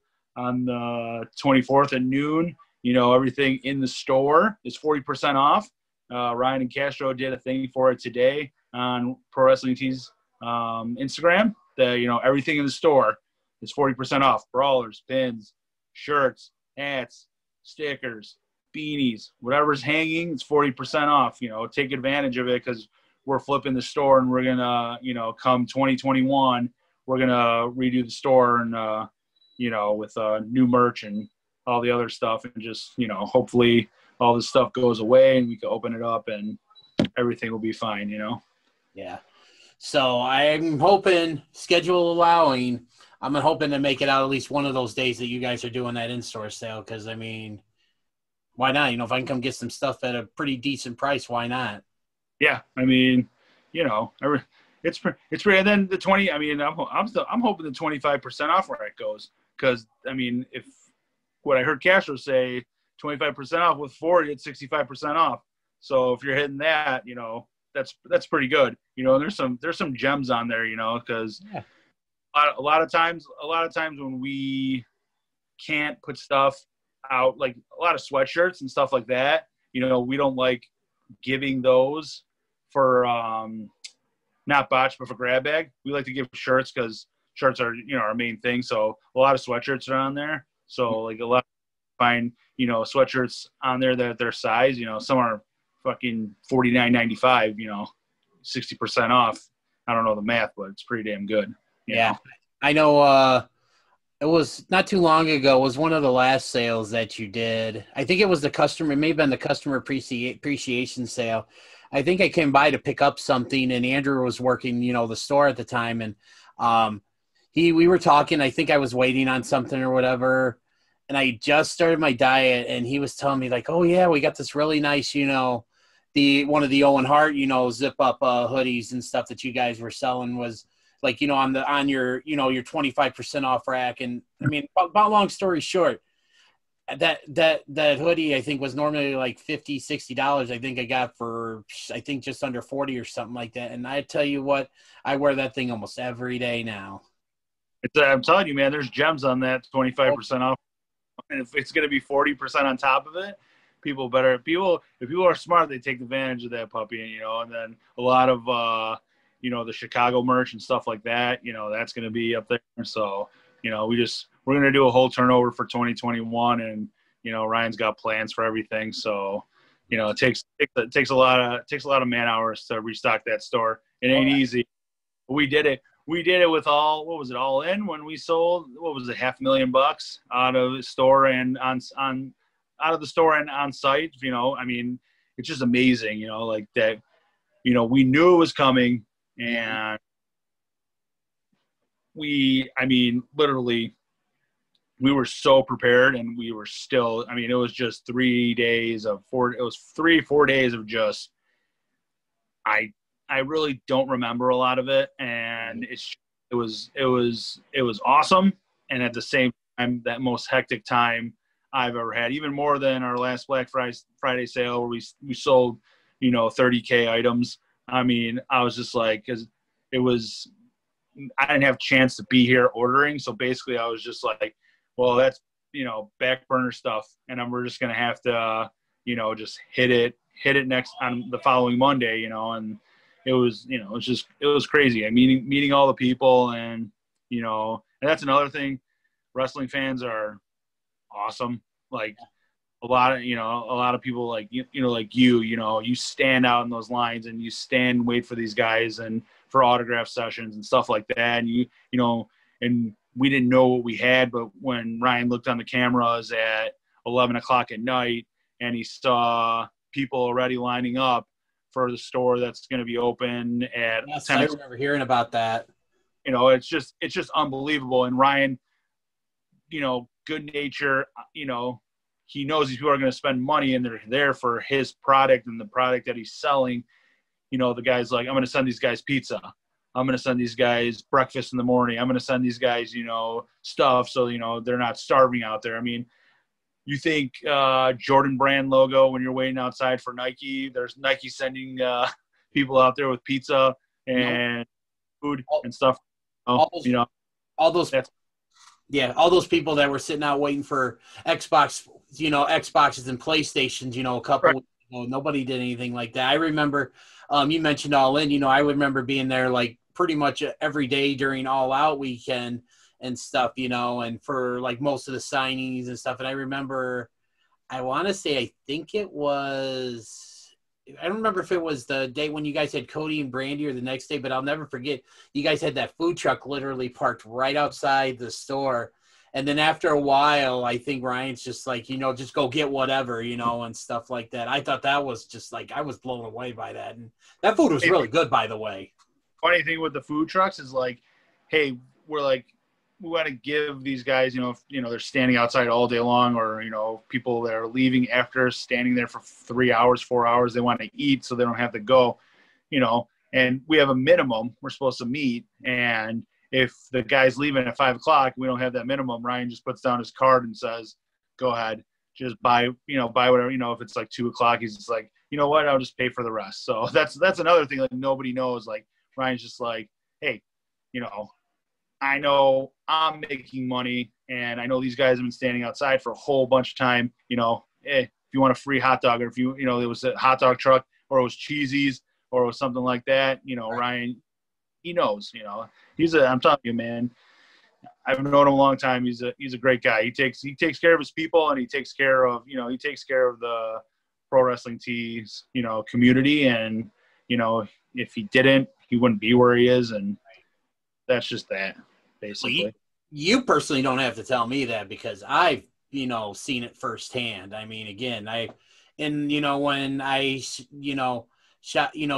the 24th at noon, everything in the store is 40% off. Ryan and Castro did a thing for it today on Pro Wrestling Tees Instagram. Everything in the store is 40% off. Brawlers, pins, shirts, hats, stickers, beanies, whatever's hanging, it's 40% off. Take advantage of it, because we're flipping the store, and we're gonna, come 2021, we're gonna redo the store and with new merch and all the other stuff, and just hopefully all this stuff goes away and we can open it up and everything will be fine. Yeah. So I'm hoping, schedule allowing, I'm hoping to make it out at least one of those days that you guys are doing that in-store sale. Because I mean, why not? If I can come get some stuff at a pretty decent price, why not? Yeah, I mean, it's pretty. And then the 20. I mean, I'm hoping the 25% off where it goes, because I mean, if what I heard Castro say, 25% off with 40, it's 65% off. So if you're hitting that, that's pretty good. There's some gems on there, because a lot of times when we can't put stuff out, like a lot of sweatshirts and stuff like that, we don't like giving those for not botch, but for grab bag. We like to give shirts, because shirts are our main thing. So a lot of sweatshirts are on there. So like a lot find sweatshirts on there that their size. Some are fucking $49.95. 60% off. I don't know the math, but it's pretty damn good. Yeah, I know. It was not too long ago. It was one of the last sales that you did. I think it was it may have been the customer appreciation sale. I think I came by to pick up something, and Andrew was working, the store at the time, and we were talking. I think I was waiting on something or whatever, and I just started my diet, and he was telling me like, oh yeah, we got this really nice, one of the Owen Hart, zip up hoodies and stuff that you guys were selling was like, on your your 25% off rack. And I mean, about long story short, that hoodie I think was normally like $50, $60. I think I got for just under 40 or something like that. And I tell you what, I wear that thing almost every day now. I'm telling you, man, there's gems on that 25% off. And if it's going to be 40% on top of it, if people are smart, they take advantage of that puppy, and then a lot of, the Chicago merch and stuff like that, that's going to be up there. So, we're going to do a whole turnover for 2021, and, Ryan's got plans for everything. So, it takes a lot of man hours to restock that store. It ain't easy. We did it. We did it with what was it, all in when we sold, what was it, $500,000 out of the store and out of the store and on site, you know. I mean, it's just amazing, you know, like that, you know, we knew it was coming, and literally we were so prepared, and we were still, I mean, it was just 3 days of 4, it was 3-4 days of just, I really don't remember a lot of it, and it was awesome, and at the same time, that most hectic time I've ever had, even more than our last Black Friday sale where we sold, you know, 30K items. I mean, I was just like, because it was, I didn't have a chance to be here ordering, so basically I was just like, well, that's, you know, back burner stuff, and we're just gonna have to, you know, just hit it next on the following Monday, you know. And it was, you know, it was crazy. I mean, meeting all the people, and, you know, and that's another thing. Wrestling fans are awesome. Like a lot of people, like, you know, like you know, you stand out in those lines, and you stand and wait for these guys and for autograph sessions and stuff like that. And you know, and we didn't know what we had, but when Ryan looked on the cameras at 11 o'clock at night, and he saw people already lining up for the store that's going to be open at 10. I remember hearing about that. You know, it's just unbelievable. And Ryan, you know, good nature, you know, he knows these people are going to spend money, and they're there for his product and the product that he's selling. You know, the guy's like, I'm going to send these guys pizza. I'm going to send these guys breakfast in the morning. I'm going to send these guys, you know, stuff, so, you know, they're not starving out there. I mean, you think Jordan brand logo when you're waiting outside for Nike, there's Nike sending people out there with pizza and food and stuff. All those people that were sitting out waiting for Xbox, you know, Xboxes and PlayStations, you know, a couple, you know, nobody did anything like that. I remember you mentioned All In, you know, I remember being there like pretty much every day during All Out weekend and stuff, you know, and for like most of the signings and stuff. And I remember, I want to say, I think it was, I don't remember if it was the day when you guys had Cody and Brandy or the next day, but I'll never forget, you guys had that food truck literally parked right outside the store. And then after a while, I think Ryan's just like, you know, just go get whatever, you know, and stuff like that. I thought that was just like, I was blown away by that. And that food was really good, by the way. Funny thing with the food trucks is like, hey, we're like, we want to give these guys, you know, if, you know, they're standing outside all day long, or, you know, people that are leaving after standing there for 3 hours, 4 hours, they want to eat so they don't have to go, you know, and we have a minimum we're supposed to meet. And if the guy's leaving at 5 o'clock, we don't have that minimum, Ryan just puts down his card and says, go ahead, just buy whatever, you know. If it's like 2 o'clock, he's just like, you know what, I'll just pay for the rest. So that's another thing that nobody knows. Like, Ryan's just like, hey, you know, I know I'm making money, and I know these guys have been standing outside for a whole bunch of time. You know, if you want a free hot dog, or if you know, it was a hot dog truck, or it was Cheesy's, or it was something like that, you know, Ryan, he knows, you know, I'm telling you, man, I've known him a long time. He's a great guy. He takes care of his people, and he takes care of the pro wrestling tees, you know, community. And, you know, if he didn't, he wouldn't be where he is. And that's just that. Basically. Well, you personally don't have to tell me that, because I've, you know, seen it firsthand. I mean, again, you know, when I, you know,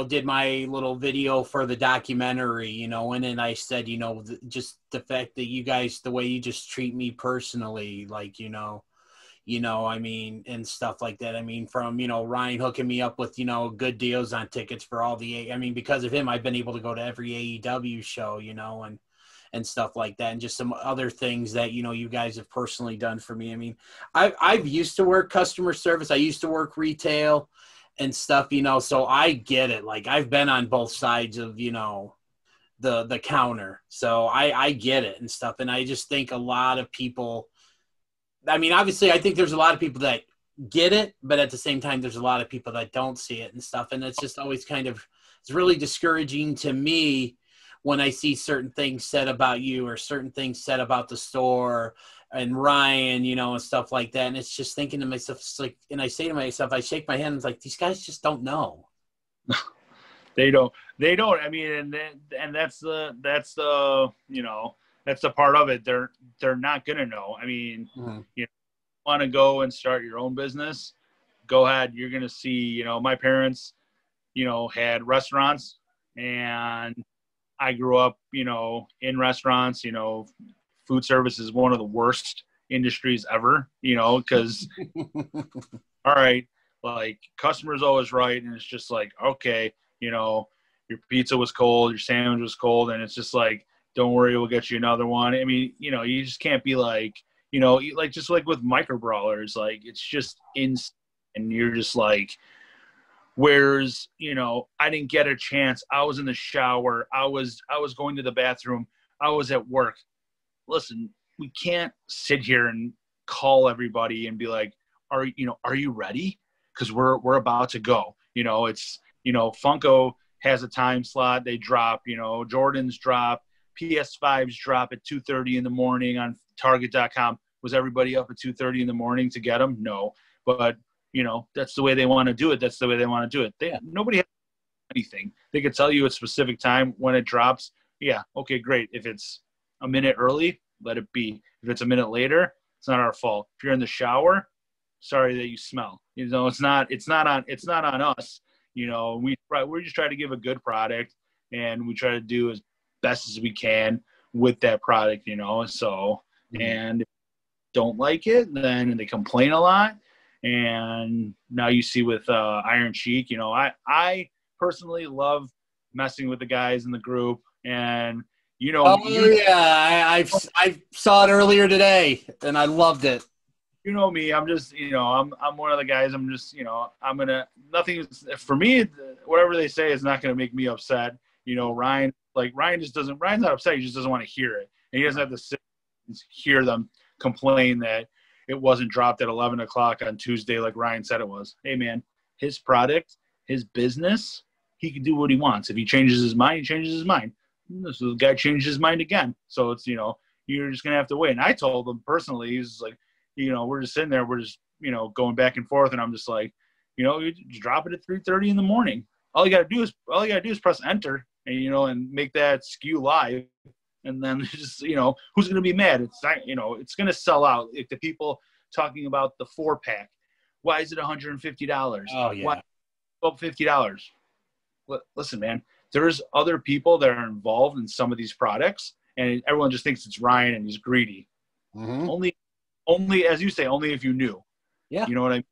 did my little video for the documentary, you know, and then I said, you know, just the fact that you guys, the way you just treat me personally, like, you know, I mean, and stuff like that. I mean, from, you know, Ryan hooking me up with, you know, good deals on tickets for all I mean, because of him, I've been able to go to every AEW show, you know, and stuff like that, and just some other things that, you know, you guys have personally done for me. I mean, I've used to work customer service. I used to work retail and stuff, you know, so I get it. Like, I've been on both sides of, you know, the counter. So I get it and stuff. And I just think a lot of people, I mean, obviously I think there's a lot of people that get it, but at the same time, there's a lot of people that don't see it and stuff. And it's just always it's really discouraging to me when I see certain things said about you, or certain things said about the store and Ryan, you know, and stuff like that. And it's just thinking to myself, it's like, and I say to myself, I shake my head and it's like, these guys just don't know. They don't. They don't. I mean, and that's the that's the part of it. They're not gonna know. I mean, you want to go and start your own business, go ahead. You're gonna see. My parents, had restaurants, and I grew up, in restaurants. Food service is one of the worst industries ever. Because all right, like customer's always right, and it's just like, okay, your pizza was cold, your sandwich was cold, and it's just like, don't worry, we'll get you another one. I mean, you just can't be like, like just like with micro brawlers, like it's just insane, and you're just like, where's, I didn't get a chance. I was in the shower. I was going to the bathroom. I was at work. Listen, we can't sit here and call everybody and be like, are you ready? Because we're about to go. It's Funko has a time slot. They drop. Jordans drop. PS5s drop at 2:30 in the morning on Target.com. Was everybody up at 2:30 in the morning to get them? No, but that's the way they want to do it. That's the way they want to do it. Nobody has anything. They could tell you a specific time when it drops. Yeah, okay, great. If it's a minute early, let it be. If it's a minute later, it's not our fault. If you're in the shower, sorry that you smell. It's not on us. We just try to give a good product, and we try to do as best as we can with that product. So and if they don't like it, then they complain a lot. And now you see with Iron Sheik, I personally love messing with the guys in the group, and I saw it earlier today, and I loved it. You know me, I'm just, I'm one of the guys. I'm just, nothing is, for me, whatever they say is not gonna make me upset. Ryan just doesn't. Ryan's not upset. He just doesn't want to hear it, and he doesn't have to sit and hear them complain that it wasn't dropped at 11 o'clock on Tuesday like Ryan said it was. Hey, man, his product, his business, he can do what he wants. If he changes his mind, he changes his mind. So the guy changed his mind again. So it's, you're just going to have to wait. And I told him personally, he's like, we're just sitting there. We're just, going back and forth. And I'm just like, you drop it at 3:30 in the morning. All you got to do is press enter and, and make that SKU live. And then just, who's going to be mad? It's not, it's going to sell out. If the people talking about the 4-pack, why is it $150? Oh, yeah. Why $50? Listen, man, there's other people that are involved in some of these products, and everyone just thinks it's Ryan and he's greedy. Mm-hmm. Only, as you say, only if you knew. Yeah. You know what I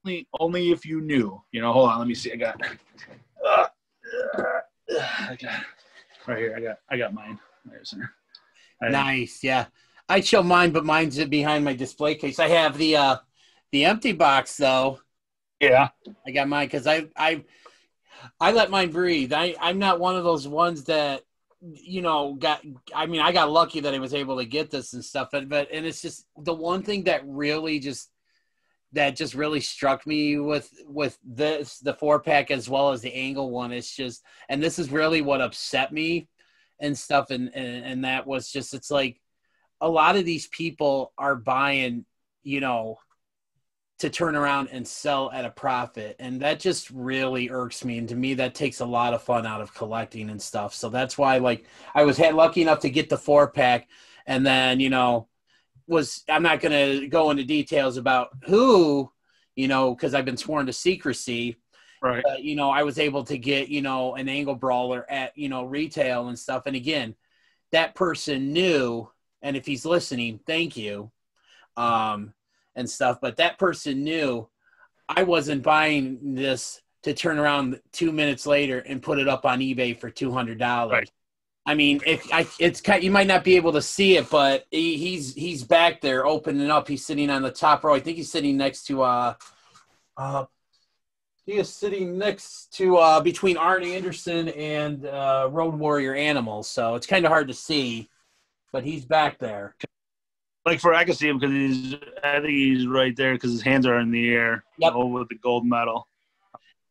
mean? Only if you knew. Hold on, let me see. I got right here. I got mine. Nice, yeah. I show mine, but mine's behind my display case. I have the empty box though. Yeah, I got mine because I let mine breathe. I'm not one of those ones that got. I mean, I got lucky that I was able to get this and stuff, and it's just the one thing that really really struck me with this, the 4-pack as well as the angle one. It's just, and this is really what upset me and stuff. And that was just, it's like a lot of these people are buying, to turn around and sell at a profit. And that just really irks me. And to me, that takes a lot of fun out of collecting and stuff. So that's why, like, I was lucky enough to get the 4-pack, and then, I'm not going to go into details about who, cause I've been sworn to secrecy. Right. But, I was able to get, an angle brawler at, retail and stuff. And again, that person knew, and if he's listening, thank you, and stuff. But that person knew I wasn't buying this to turn around 2 minutes later and put it up on eBay for $200. Right. I mean, you might not be able to see it, but he's back there opening up. He's sitting on the top row. I think he's sitting next to he is sitting next to between Arn Anderson and Road Warrior Animals. So it's kind of hard to see, but he's back there. Like I can see him because I think he's right there because his hands are in the air. Yep. With the gold medal.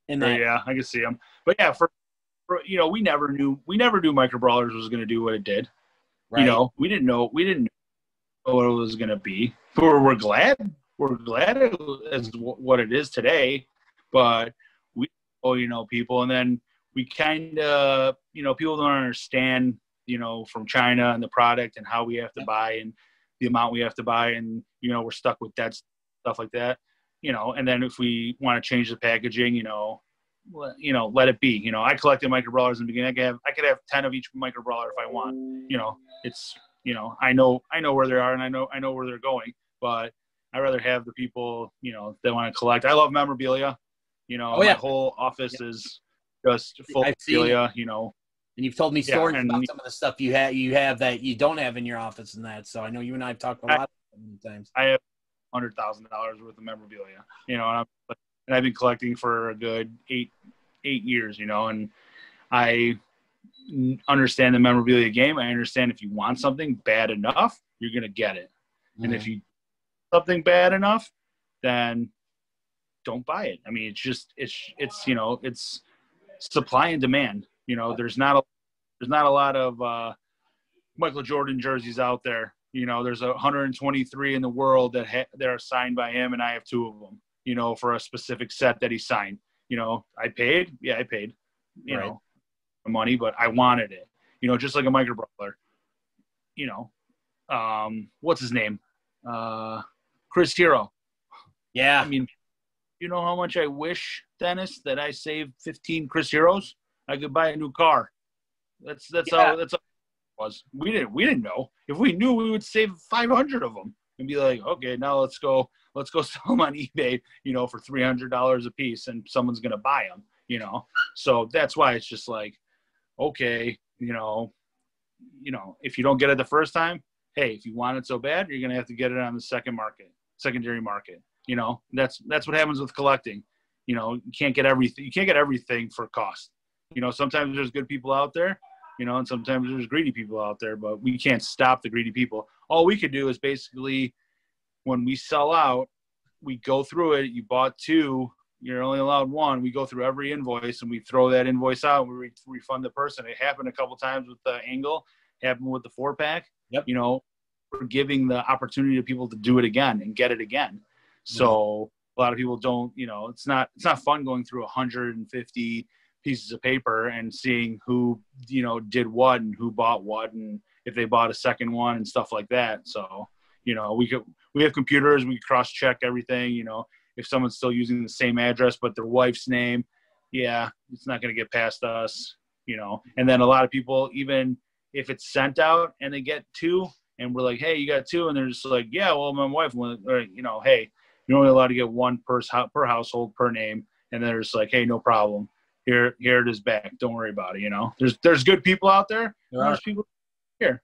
And yeah, I can see him. But yeah, for we never knew Micro Brawlers was going to do what it did. Right. We didn't know what it was going to be. We're glad it is what it is today. But we, people, and then we kind of, people don't understand, from China and the product and how we have to buy and the amount we have to buy. And, we're stuck with that stuff like that, and then if we want to change the packaging, let it be. I collected micro brawlers in the beginning. I could have 10 of each micro brawler if I want. It's I know where they are and I know where they're going, but I'd rather have the people that want to collect. I love memorabilia. My whole office is just full of memorabilia. And you've told me stories and, about some of the stuff you have that you don't have in your office and that. So I know you and I have talked a lot of times. I have $100,000 worth of memorabilia. And I've been collecting for a good eight years. And I understand the memorabilia game. I understand if you want something bad enough, you're gonna get it. Mm-hmm. And if you something bad enough, then don't buy it. I mean, it's supply and demand. There's not a lot of Michael Jordan jerseys out there. There's 123 in the world that are signed by him, and I have 2 of them. For a specific set that he signed. I paid. Yeah, I paid. Right. Money, but I wanted it. Just like a micro brawler. What's his name? Chris Hero. Yeah. I mean, how much I wish, Dennis, that I saved 15 Chris Heroes? I could buy a new car. That's how it was. We didn't know. If we knew, we would save 500 of them and be like, okay, now let's go sell them on eBay, for $300 a piece, and someone's gonna buy them, So that's why it's just like, okay, if you don't get it the first time, hey, if you want it so bad, you're gonna have to get it on the secondary market. That's what happens with collecting. You can't get everything. You can't get everything for cost. Sometimes there's good people out there, and sometimes there's greedy people out there, but we can't stop the greedy people. All we could do is basically, when we sell out, we go through it. You bought 2, you're only allowed 1. We go through every invoice and we throw that invoice out and we refund the person. It happened a couple times with the Angle, happened with the 4-pack. Yep. We're giving the opportunity to people to do it again and get it again. So a lot of people don't, it's not fun going through 150 pieces of paper and seeing who, did what and who bought what and if they bought a second one and stuff like that. So, we have computers, we cross-check everything, if someone's still using the same address but their wife's name, it's not going to get past us, And then a lot of people, even if it's sent out and they get 2 and we're like, hey, you got 2, and they're just like, yeah, well, my wife went, or, hey, you're only allowed to get 1 per household per name, and they're just like, hey, no problem. Here it is back. Don't worry about it. There's good people out there. There's people here,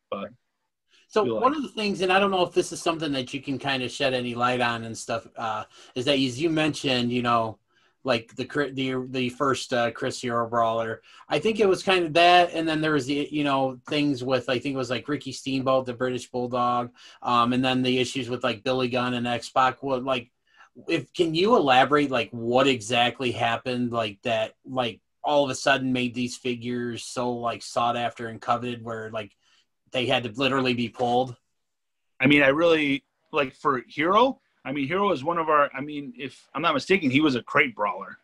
but. So one of the things, and I don't know if this is something that you can kind of shed any light on and stuff, is that as you mentioned, like the first Chris Hero brawler, I think it was kind of that, and then there was the things with, I think it was like Ricky Steamboat, the British Bulldog, and then the issues with like Billy Gunn and X-Pac. Can you elaborate like what exactly happened, like that, like all of a sudden made these figures so like sought after and coveted, where like they had to literally be pulled? I mean, I really like for Hero. I mean, Hero is one of our. I mean, if I'm not mistaken, he was a crate brawler.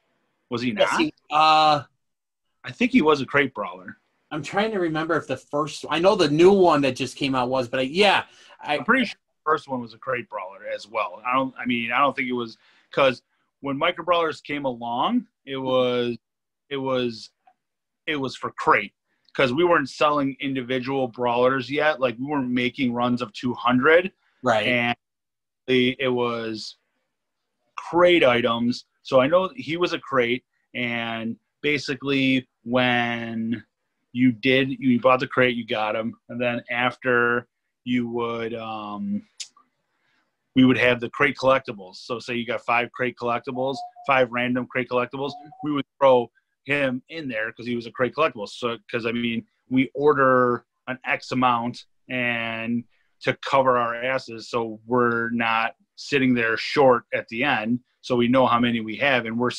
Was he not? Yes, I think he was a crate brawler. I'm trying to remember if the first. I know the new one that just came out was, but I'm pretty sure the first one was a crate brawler as well. I don't think it was, because when micro brawlers came along, it was for crate, because we weren't selling individual brawlers yet. Like, we weren't making runs of 200. Right. And it was crate items. So I know he was a crate, and basically when you bought the crate, you got him. And then after you would, we would have the crate collectibles. So say you got 5 crate collectibles, 5 random crate collectibles, we would throw him in there because he was a crate collectible. So, because I mean, we order an X amount and to cover our asses, so we're not sitting there short at the end. So we know how many we have, and we're,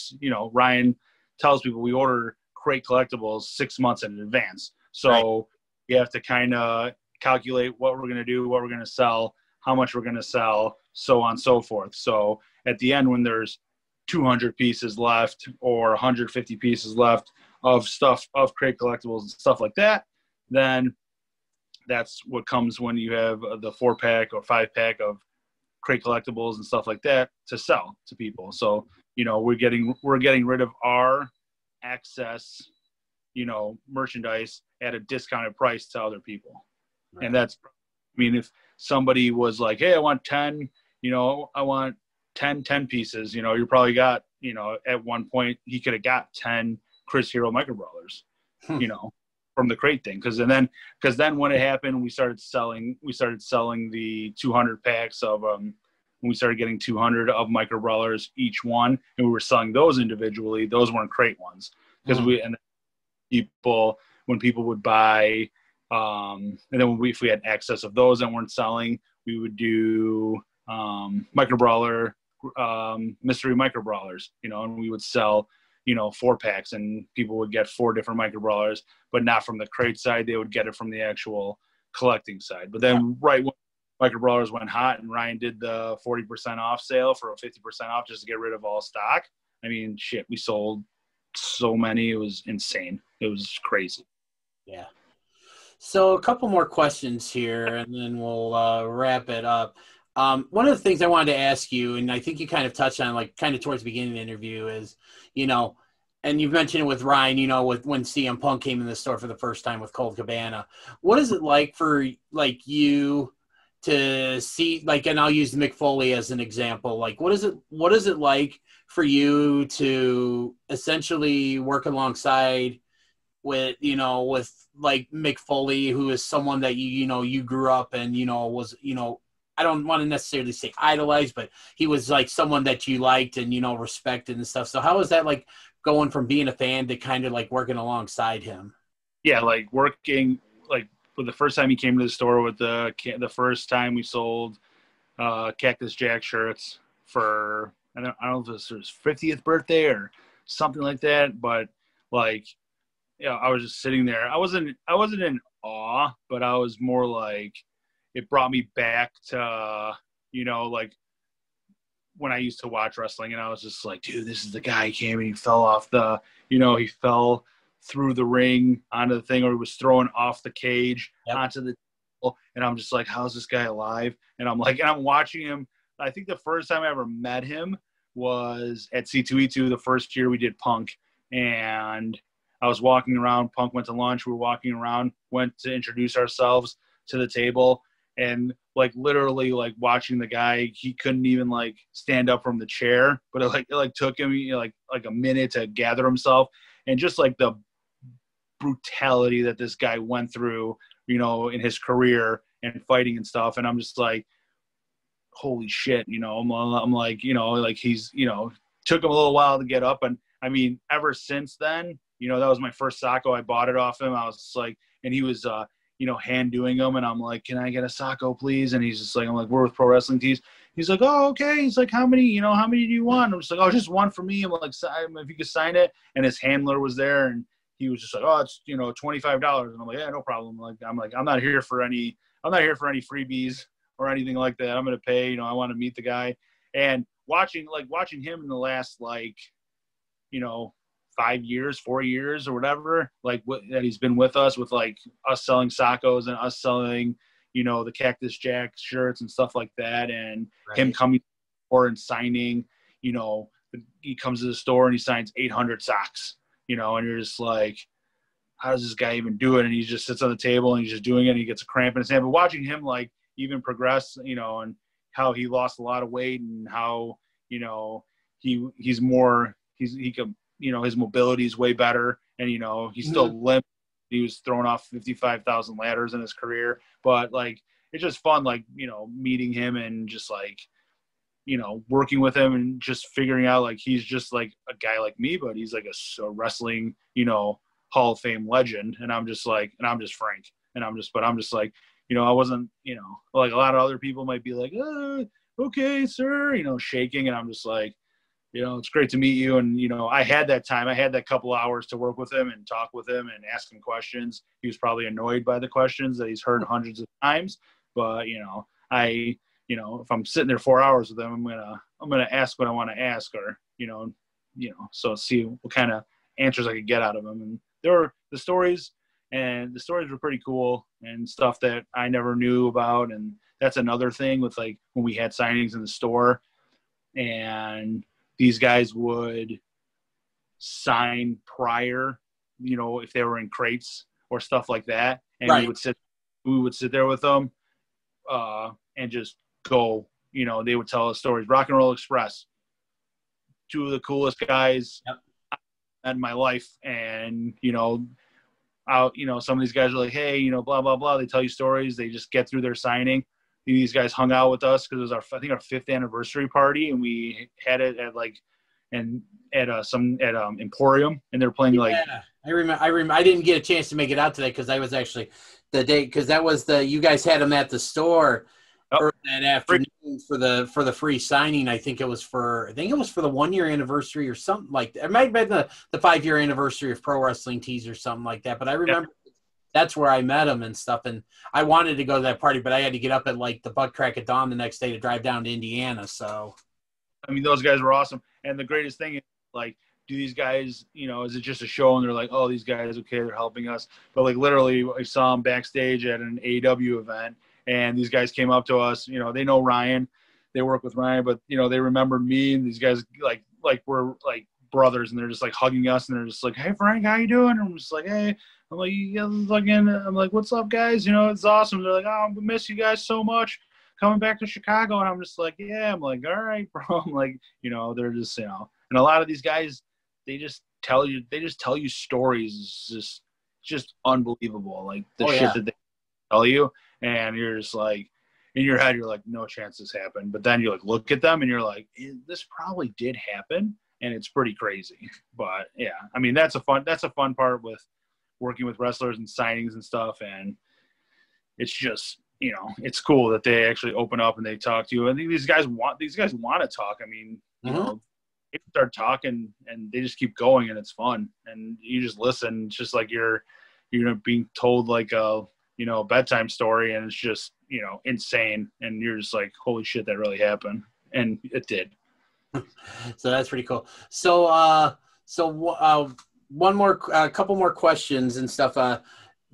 Ryan tells people we order crate collectibles 6 months in advance. So we have to kind of calculate what we're going to do, what we're going to sell, how much we're going to sell, so on and so forth. So at the end, when there's 200 pieces left or 150 pieces left of stuff, of crate collectibles and stuff like that, then that's what comes when you have the 4-pack or 5-pack of crate collectibles and stuff like that to sell to people. So, you know, we're getting rid of our excess, you know, merchandise at a discounted price to other people. Right. And that's, I mean, if somebody was like, hey, I want 10, you know, I want 10 pieces, you know, you probably got, you know, at one point he could have got 10 Chris Hero Micro Brawlers, you know, from the crate thing. Cause then when it happened, we started selling the 200 packs of, when we started getting 200 of Micro Brawlers each one, and we were selling those individually. Those weren't crate ones. Cause when people would buy, and then if we had excess of those that weren't selling, we would do, Micro Brawler, mystery Micro Brawlers, you know, and we would sell, you know, 4-packs, and people would get 4 different Micro Brawlers, but not from the crate side. They would get it from the actual collecting side. But then right when Micro Brawlers went hot and Ryan did the 40% off sale for a 50% off just to get rid of all stock, I mean, shit, we sold so many. It was insane. It was crazy. Yeah. So a couple more questions here, and then we'll wrap it up. One of the things I wanted to ask you, and I think you kind of touched on, like, kind of towards the beginning of the interview, is, you know, and you've mentioned it with Ryan, you know, with when CM Punk came in the store for the first time with Colt Cabana. What is it like for, like, you to see, like, and I'll use Mick Foley as an example. Like, what is it like for you to essentially work alongside with, you know, with like Mick Foley, who is someone that you grew up and, you know, was, you know, I don't want to necessarily say idolized, but he was like someone that you liked and, you know, respected and stuff. So how is that like going from being a fan to kind of like working alongside him? Yeah, like working, like for the first time he came to the store with the first time we sold Cactus Jack shirts for, I don't know if it was his 50th birthday or something like that, but like, you know, I was just sitting there. I wasn't in awe, but I was more like, it brought me back to, you know, like when I used to watch wrestling, and I was just like, dude, this is the guy who came and he fell off the, you know, he fell through the ring onto the thing, or he was thrown off the cage onto the table. And I'm just like, how's this guy alive? And I'm like, and I'm watching him. I think the first time I ever met him was at C2E2, the first year we did Punk. And I was walking around. Punk went to lunch. We were walking around, went to introduce ourselves to the table. And like literally like watching the guy, he couldn't even like stand up from the chair, but it took him, you know, like a minute to gather himself. And just like the brutality that this guy went through, you know, in his career and fighting and stuff. And I'm just like, holy shit, you know, I'm like, you know, like he's, you know, took him a little while to get up. And I mean, ever since then, you know, that was my first Sacco. I bought it off him. I was just like, and he was, you know, hand doing them. And I'm like, can I get a Sacco, please? And he's just like, I'm like, we're with Pro Wrestling Tees. He's like, oh, okay. He's like, how many do you want? I'm just like, oh, just one for me. I'm like, if you could sign it. And his handler was there, and he was just like, oh, it's, you know, $25. And I'm like, yeah, no problem. I'm not here for any freebies or anything like that. I'm going to pay, you know, I want to meet the guy. And watching him in the last, like, you know, 4 years or whatever, like that he's been with us, with like us selling Saccos and us selling, you know, the Cactus Jack shirts and stuff like that. And him coming or and signing, you know, he comes to the store and he signs 800 socks, you know, and you're just like, how does this guy even do it? And he just sits on the table and he's just doing it, and he gets a cramp in his hand. But watching him like even progress, you know, and how he lost a lot of weight and how, you know, he can, you know, his mobility is way better, and, you know, he's still limp. He was thrown off 55,000 ladders in his career, but like, it's just fun, like, you know, meeting him and just like, you know, working with him and just figuring out like, he's just like a guy like me, but he's like a wrestling, you know, Hall of Fame legend. And I'm just like, and I'm just Frank, and I'm just like, you know, I wasn't, you know, like a lot of other people might be like, okay, sir, you know, shaking. And I'm just like, you know, it's great to meet you. And, you know, I had that couple hours to work with him and talk with him and ask him questions. He was probably annoyed by the questions that he's heard hundreds of times, but, you know, if I'm sitting there 4 hours with him, I'm going to ask what I want to ask, or, you know, so see what kind of answers I could get out of them. And there were the stories were pretty cool and stuff that I never knew about. And that's another thing with like when we had signings in the store and these guys would sign prior, you know, if they were in crates or stuff like that. And right. we would sit there with them and just go, you know, they would tell us stories. Rock and Roll Express, two of the coolest guys in my life. And, you know, some of these guys are like, hey, you know, blah, blah, blah. They tell you stories. They just get through their signing. These guys hung out with us because it was our 5th anniversary party. And we had it at like, and at Emporium, and they're playing like. Yeah, I remember. I didn't get a chance to make it out today because I was actually the day because that was you guys had them at the store that afternoon for the free signing. I think it was for the 1-year anniversary or something like that. It might have been the 5-year anniversary of Pro Wrestling Tees or something like that. But I remember that's where I met them and stuff. And I wanted to go to that party, but I had to get up at like the butt crack of dawn the next day to drive down to Indiana. So, I mean, those guys were awesome. And the greatest thing is, like, do these guys, you know, is it just a show and they're like, oh, these guys, okay, they're helping us. But, like, literally, I saw them backstage at an AEW event, and these guys came up to us. You know, they know Ryan. They work with Ryan, but, you know, they remembered me. And these guys, like we're, like, brothers, and they're just, like, hugging us. And they're just like, hey, Frank, how you doing? And I'm just like, hey. I'm like, I'm like, what's up, guys? You know, it's awesome. They're like, oh, I miss you guys so much. Coming back to Chicago. And I'm just like, yeah. I'm like, all right, bro. I'm like, you know, they're just, you know, and a lot of these guys, they just tell you stories. It's just unbelievable. Like the shit that they tell you, and you're just like, in your head, you're like, no chance this happened. But then you like look at them and you're like, this probably did happen, and it's pretty crazy. But yeah, I mean, that's a fun part with working with wrestlers and signings and stuff, and it's just, you know, it's cool that they actually open up and they talk to you. And these guys want to talk. I mean, you know, they start talking and they just keep going, and it's fun. And you just listen. It's just like you're being told like a, you know, bedtime story, and it's just, you know, insane. And you're just like, holy shit, that really happened. And it did. So that's pretty cool. So, couple more questions and stuff.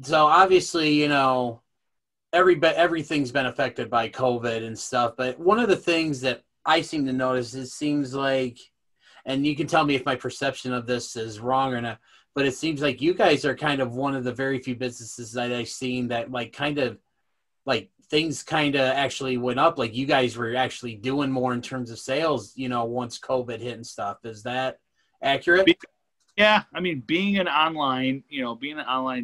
So obviously, you know, everything's been affected by COVID and stuff. But one of the things that I seem to notice, it seems like, and you can tell me if my perception of this is wrong or not, but it seems like you guys are kind of one of the very few businesses that I've seen that like kind of like things kind of actually went up. Like you guys were actually doing more in terms of sales, you know, once COVID hit and stuff. Is that accurate? Yeah. I mean, being an online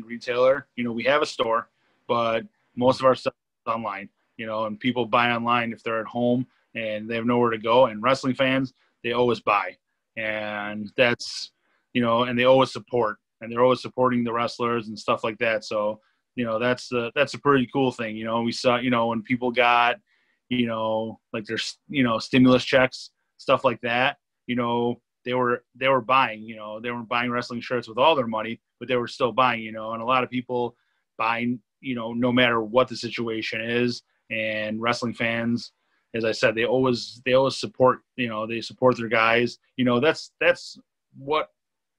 retailer, you know, we have a store, but most of our stuff is online, you know, and people buy online if they're at home and they have nowhere to go. And wrestling fans, they always buy. And that's, you know, and they always support. And they're always supporting the wrestlers and stuff like that. So, you know, that's a pretty cool thing. You know, we saw, you know, when people got, you know, like there's, you know, stimulus checks, stuff like that, you know, they were buying, you know, they weren't buying wrestling shirts with all their money, but they were still buying, you know, and a lot of people buying, you know, no matter what the situation is. And wrestling fans, as I said, they always support, you know, they support their guys. You know, that's what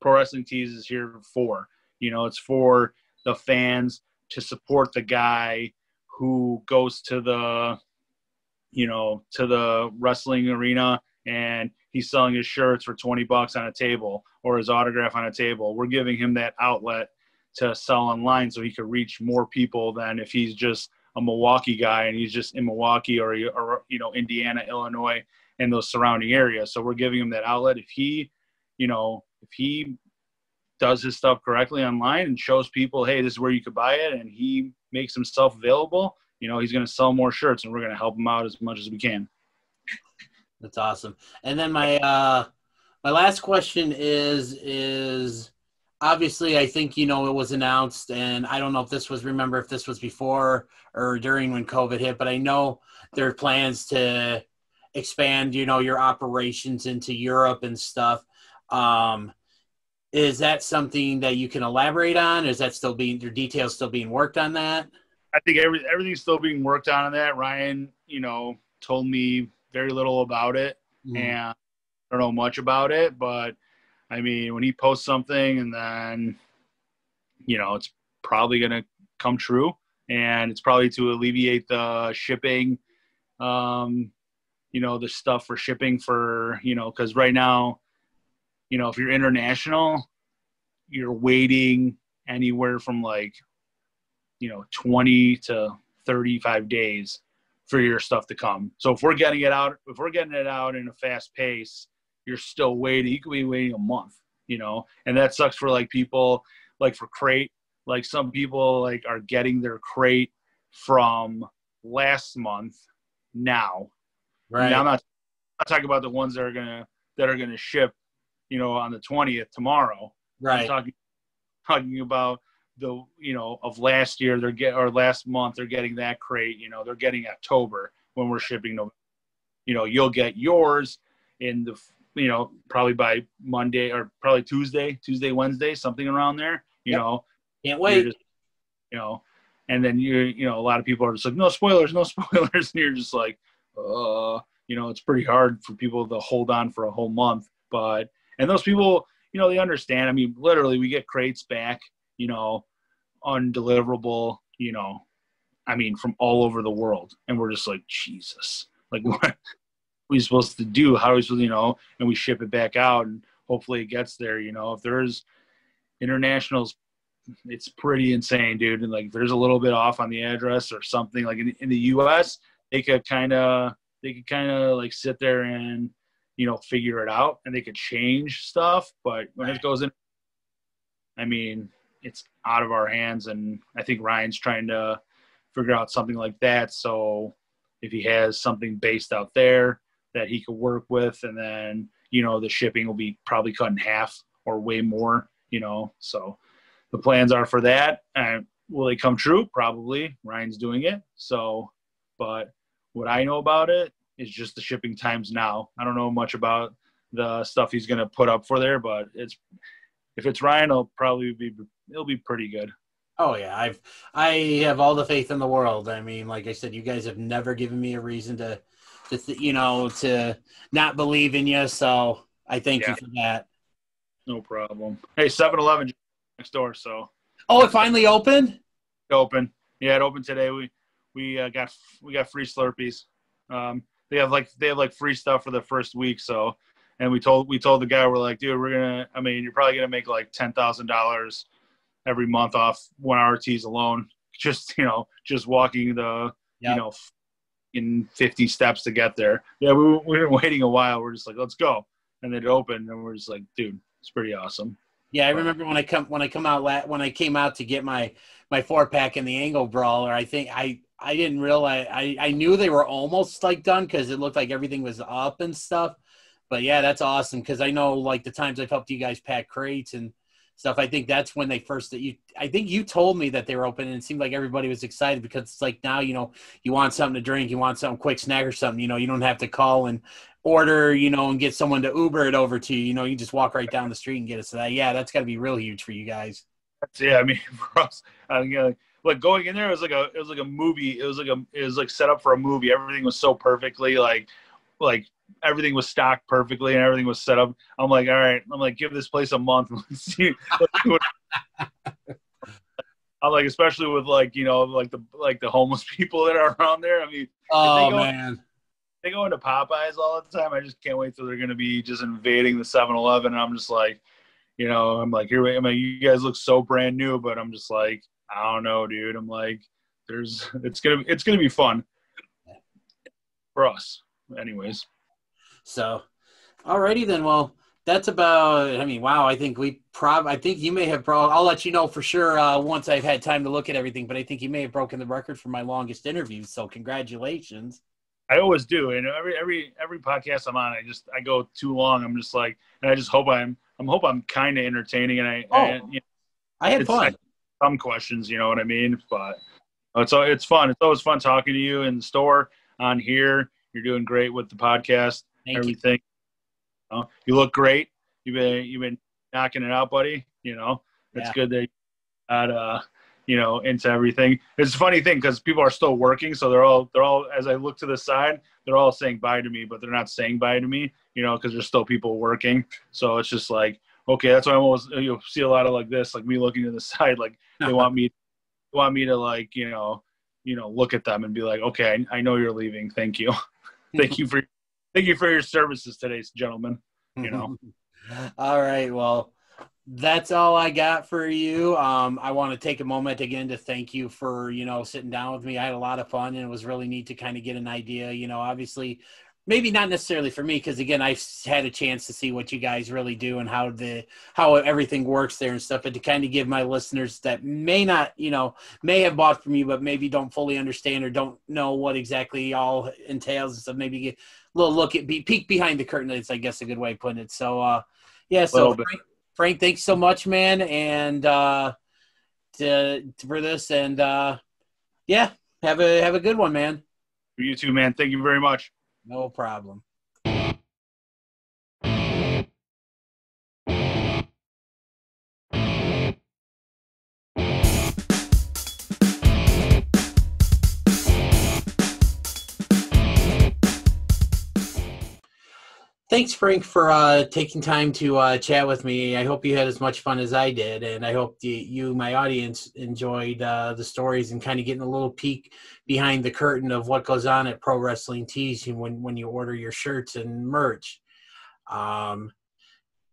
Pro Wrestling Tees is here for. You know, it's for the fans to support the guy who goes to the, you know, to the wrestling arena and he's selling his shirts for $20 on a table or his autograph on a table. We're giving him that outlet to sell online so he could reach more people than if he's just a Milwaukee guy and he's just in Milwaukee or you know, Indiana, Illinois, and those surrounding areas. So we're giving him that outlet. If he, you know, if he does his stuff correctly online and shows people, hey, this is where you could buy it, and he makes himself available, you know, he's going to sell more shirts, and we're going to help him out as much as we can. That's awesome. And then my last question is obviously, I think, you know, it was announced, and I don't know if this was before or during when COVID hit, but I know there are plans to expand, you know, your operations into Europe and stuff. Is that something that you can elaborate on? Is that still your details still being worked on that? I think everything's still being worked on that. Ryan, you know, told me very little about it, and I don't know much about it, but I mean, when he posts something and then, you know, it's probably going to come true, and it's probably to alleviate the shipping, you know, the stuff for shipping for, you know, because right now, you know, if you're international, you're waiting anywhere from like, you know, 20 to 35 days for your stuff to come. So if we're getting it out in a fast pace, you're still waiting. You could be waiting a month, you know, and that sucks for like people like for crate. Like some people like are getting their crate from last month now. Right. Now, I'm not talking about the ones that are gonna ship, you know, on the 20th tomorrow. Right. I'm talking about the, you know, of last year or last month they're getting that crate. You know, they're getting October when we're shipping November. You know, you'll get yours in the, you know, probably by Monday or probably Tuesday, Wednesday, something around there. You know, can't wait. Just, you know, and then you know, a lot of people are just like, no spoilers, and you're just like, you know, it's pretty hard for people to hold on for a whole month. But, and those people, you know, they understand. I mean, literally we get crates back, you know, undeliverable, you know, I mean, from all over the world. And we're just like, Jesus, like what are we supposed to do? How are we supposed to, you know, and we ship it back out and hopefully it gets there. You know, if there's internationals, it's pretty insane, dude. And like, if there's a little bit off on the address or something, like in the US, they could kind of like sit there and, you know, figure it out, and they could change stuff. But when it goes in, I mean, it's out of our hands. And I think Ryan's trying to figure out something like that. So if he has something based out there that he could work with, and then, you know, the shipping will be probably cut in half or way more, you know. So the plans are for that. And will they come true? Probably. Ryan's doing it. So, but what I know about it is just the shipping times now. I don't know much about the stuff he's going to put up for there, but if it's Ryan, it'll be pretty good. Oh yeah. I have all the faith in the world. I mean, like I said, you guys have never given me a reason to not believe in you. So I thank you for that. No problem. Hey, 7-Eleven next door. So. Oh, it finally opened? Open. Yeah, it opened today. We got free Slurpees. They have like free stuff for the first week. So, and we told the guy, we're like, dude, you're probably gonna make like $10,000 every month off 1 RTs alone. Just, you know, just walking the, you know, in 50 steps to get there. Yeah, we were waiting a while. We're just like, let's go. And then it opened, and we're just like, dude, it's pretty awesome. Yeah, I remember when I came out to get my 4-pack in the Angle Brawler. I think I didn't realize I knew they were almost like done because it looked like everything was up and stuff. But yeah, that's awesome because I know like the times I've helped you guys pack crates and stuff. I think that's when they first I think you told me that they were open, and it seemed like everybody was excited because it's like now, you know, you want something to drink, you want something quick snack or something, you know, you don't have to call and order, you know, and get someone to Uber it over to you. You know, you just walk right down the street and get it. So that's got to be real huge for you guys. Yeah, I mean, for us, like going in there, it was like a movie. It was like set up for a movie. Everything was so perfectly like everything was stocked perfectly and everything was set up. I'm like, all right. I'm like, give this place a month. Let's see what I'm like, especially with like, you know, like the homeless people that are around there. I mean, they go into Popeyes all the time. I just can't wait till they're going to be just invading the 7-Eleven. And I'm just like, you know, I'm like, you guys look so brand new, but I'm just like, I don't know, dude. I'm like, it's going to be fun for us anyways. So, alrighty then. Well, that's about, I mean, wow. I think you may have I'll let you know for sure once I've had time to look at everything, but I think you may have broken the record for my longest interview. So congratulations. I always do. And every podcast I'm on, I go too long. I'm just like, and I just hope I'm kind of entertaining. And I had fun. Some questions, you know what I mean? But it's fun. It's always fun talking to you in the store, on here. You're doing great with the podcast. Everything. You know, you look great. You've been knocking it out, buddy. You know, it's good that you got you know, into everything. It's a funny thing because people are still working, so they're all as I look to the side, they're all saying bye to me, but they're not saying bye to me, you know, because there's still people working. So it's just like okay, that's why I'm always, you'll see a lot of like this, like me looking to the side, like they want me to like, look at them and be like, okay, I know you're leaving. Thank you. Thank you for your services today, gentlemen. All right. Well, that's all I got for you. I want to take a moment again to thank you for, sitting down with me. I had a lot of fun, and it was really neat to kind of get an idea, obviously maybe not necessarily for me, because again, I've had a chance to see what you guys really do and how everything works there and stuff, but to kind of give my listeners that may not, may have bought from you, but maybe don't fully understand or don't know what exactly all entails and stuff, maybe get a little peek behind the curtain. It's, I guess, a good way of putting it. So, yeah. So Frank, thanks so much, man. And, for this, and, yeah, have a good one, man. For you too, man. Thank you very much. No problem. Thanks, Frank, for taking time to chat with me. I hope you had as much fun as I did, and I hope you, my audience, enjoyed the stories and kind of getting a little peek behind the curtain of what goes on at Pro Wrestling Tees when you order your shirts and merch.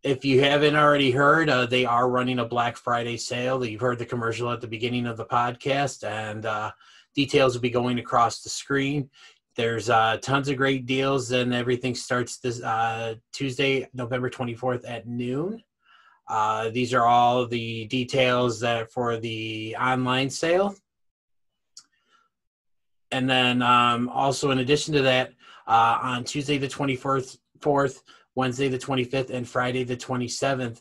If you haven't already heard, they are running a Black Friday sale. You've heard the commercial at the beginning of the podcast, and details will be going across the screen. There's tons of great deals, and everything starts this Tuesday, November 24th at noon. These are all the details that for the online sale. And then also, in addition to that, on Tuesday the 24th, Wednesday the 25th, and Friday the 27th,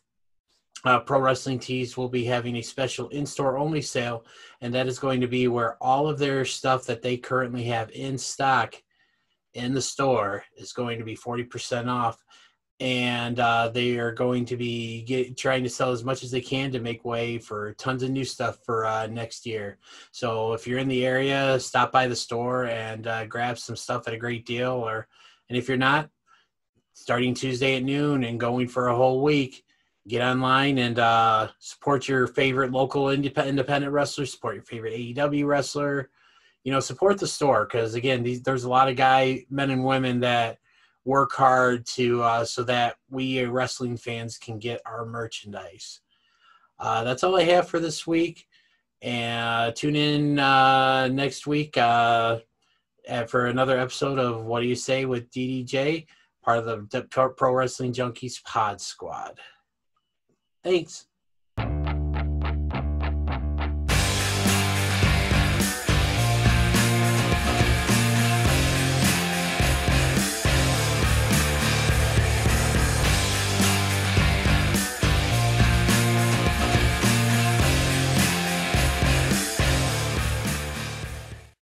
Pro Wrestling Tees will be having a special in-store only sale, and that is going to be where all of their stuff that they currently have in stock in the store is going to be 40% off, and they are going to be trying to sell as much as they can to make way for tons of new stuff for next year. So if you're in the area, stop by the store and grab some stuff at a great deal, and if you're not, starting Tuesday at noon and going for a whole week, get online and support your favorite local independent wrestler, support your favorite AEW wrestler, support the store, because again, there's a lot of men and women that work hard to so that we wrestling fans can get our merchandise. That's all I have for this week, and tune in next week for another episode of What Do You Say with DDJ, part of the Pro Wrestling Junkies Pod Squad. Thanks.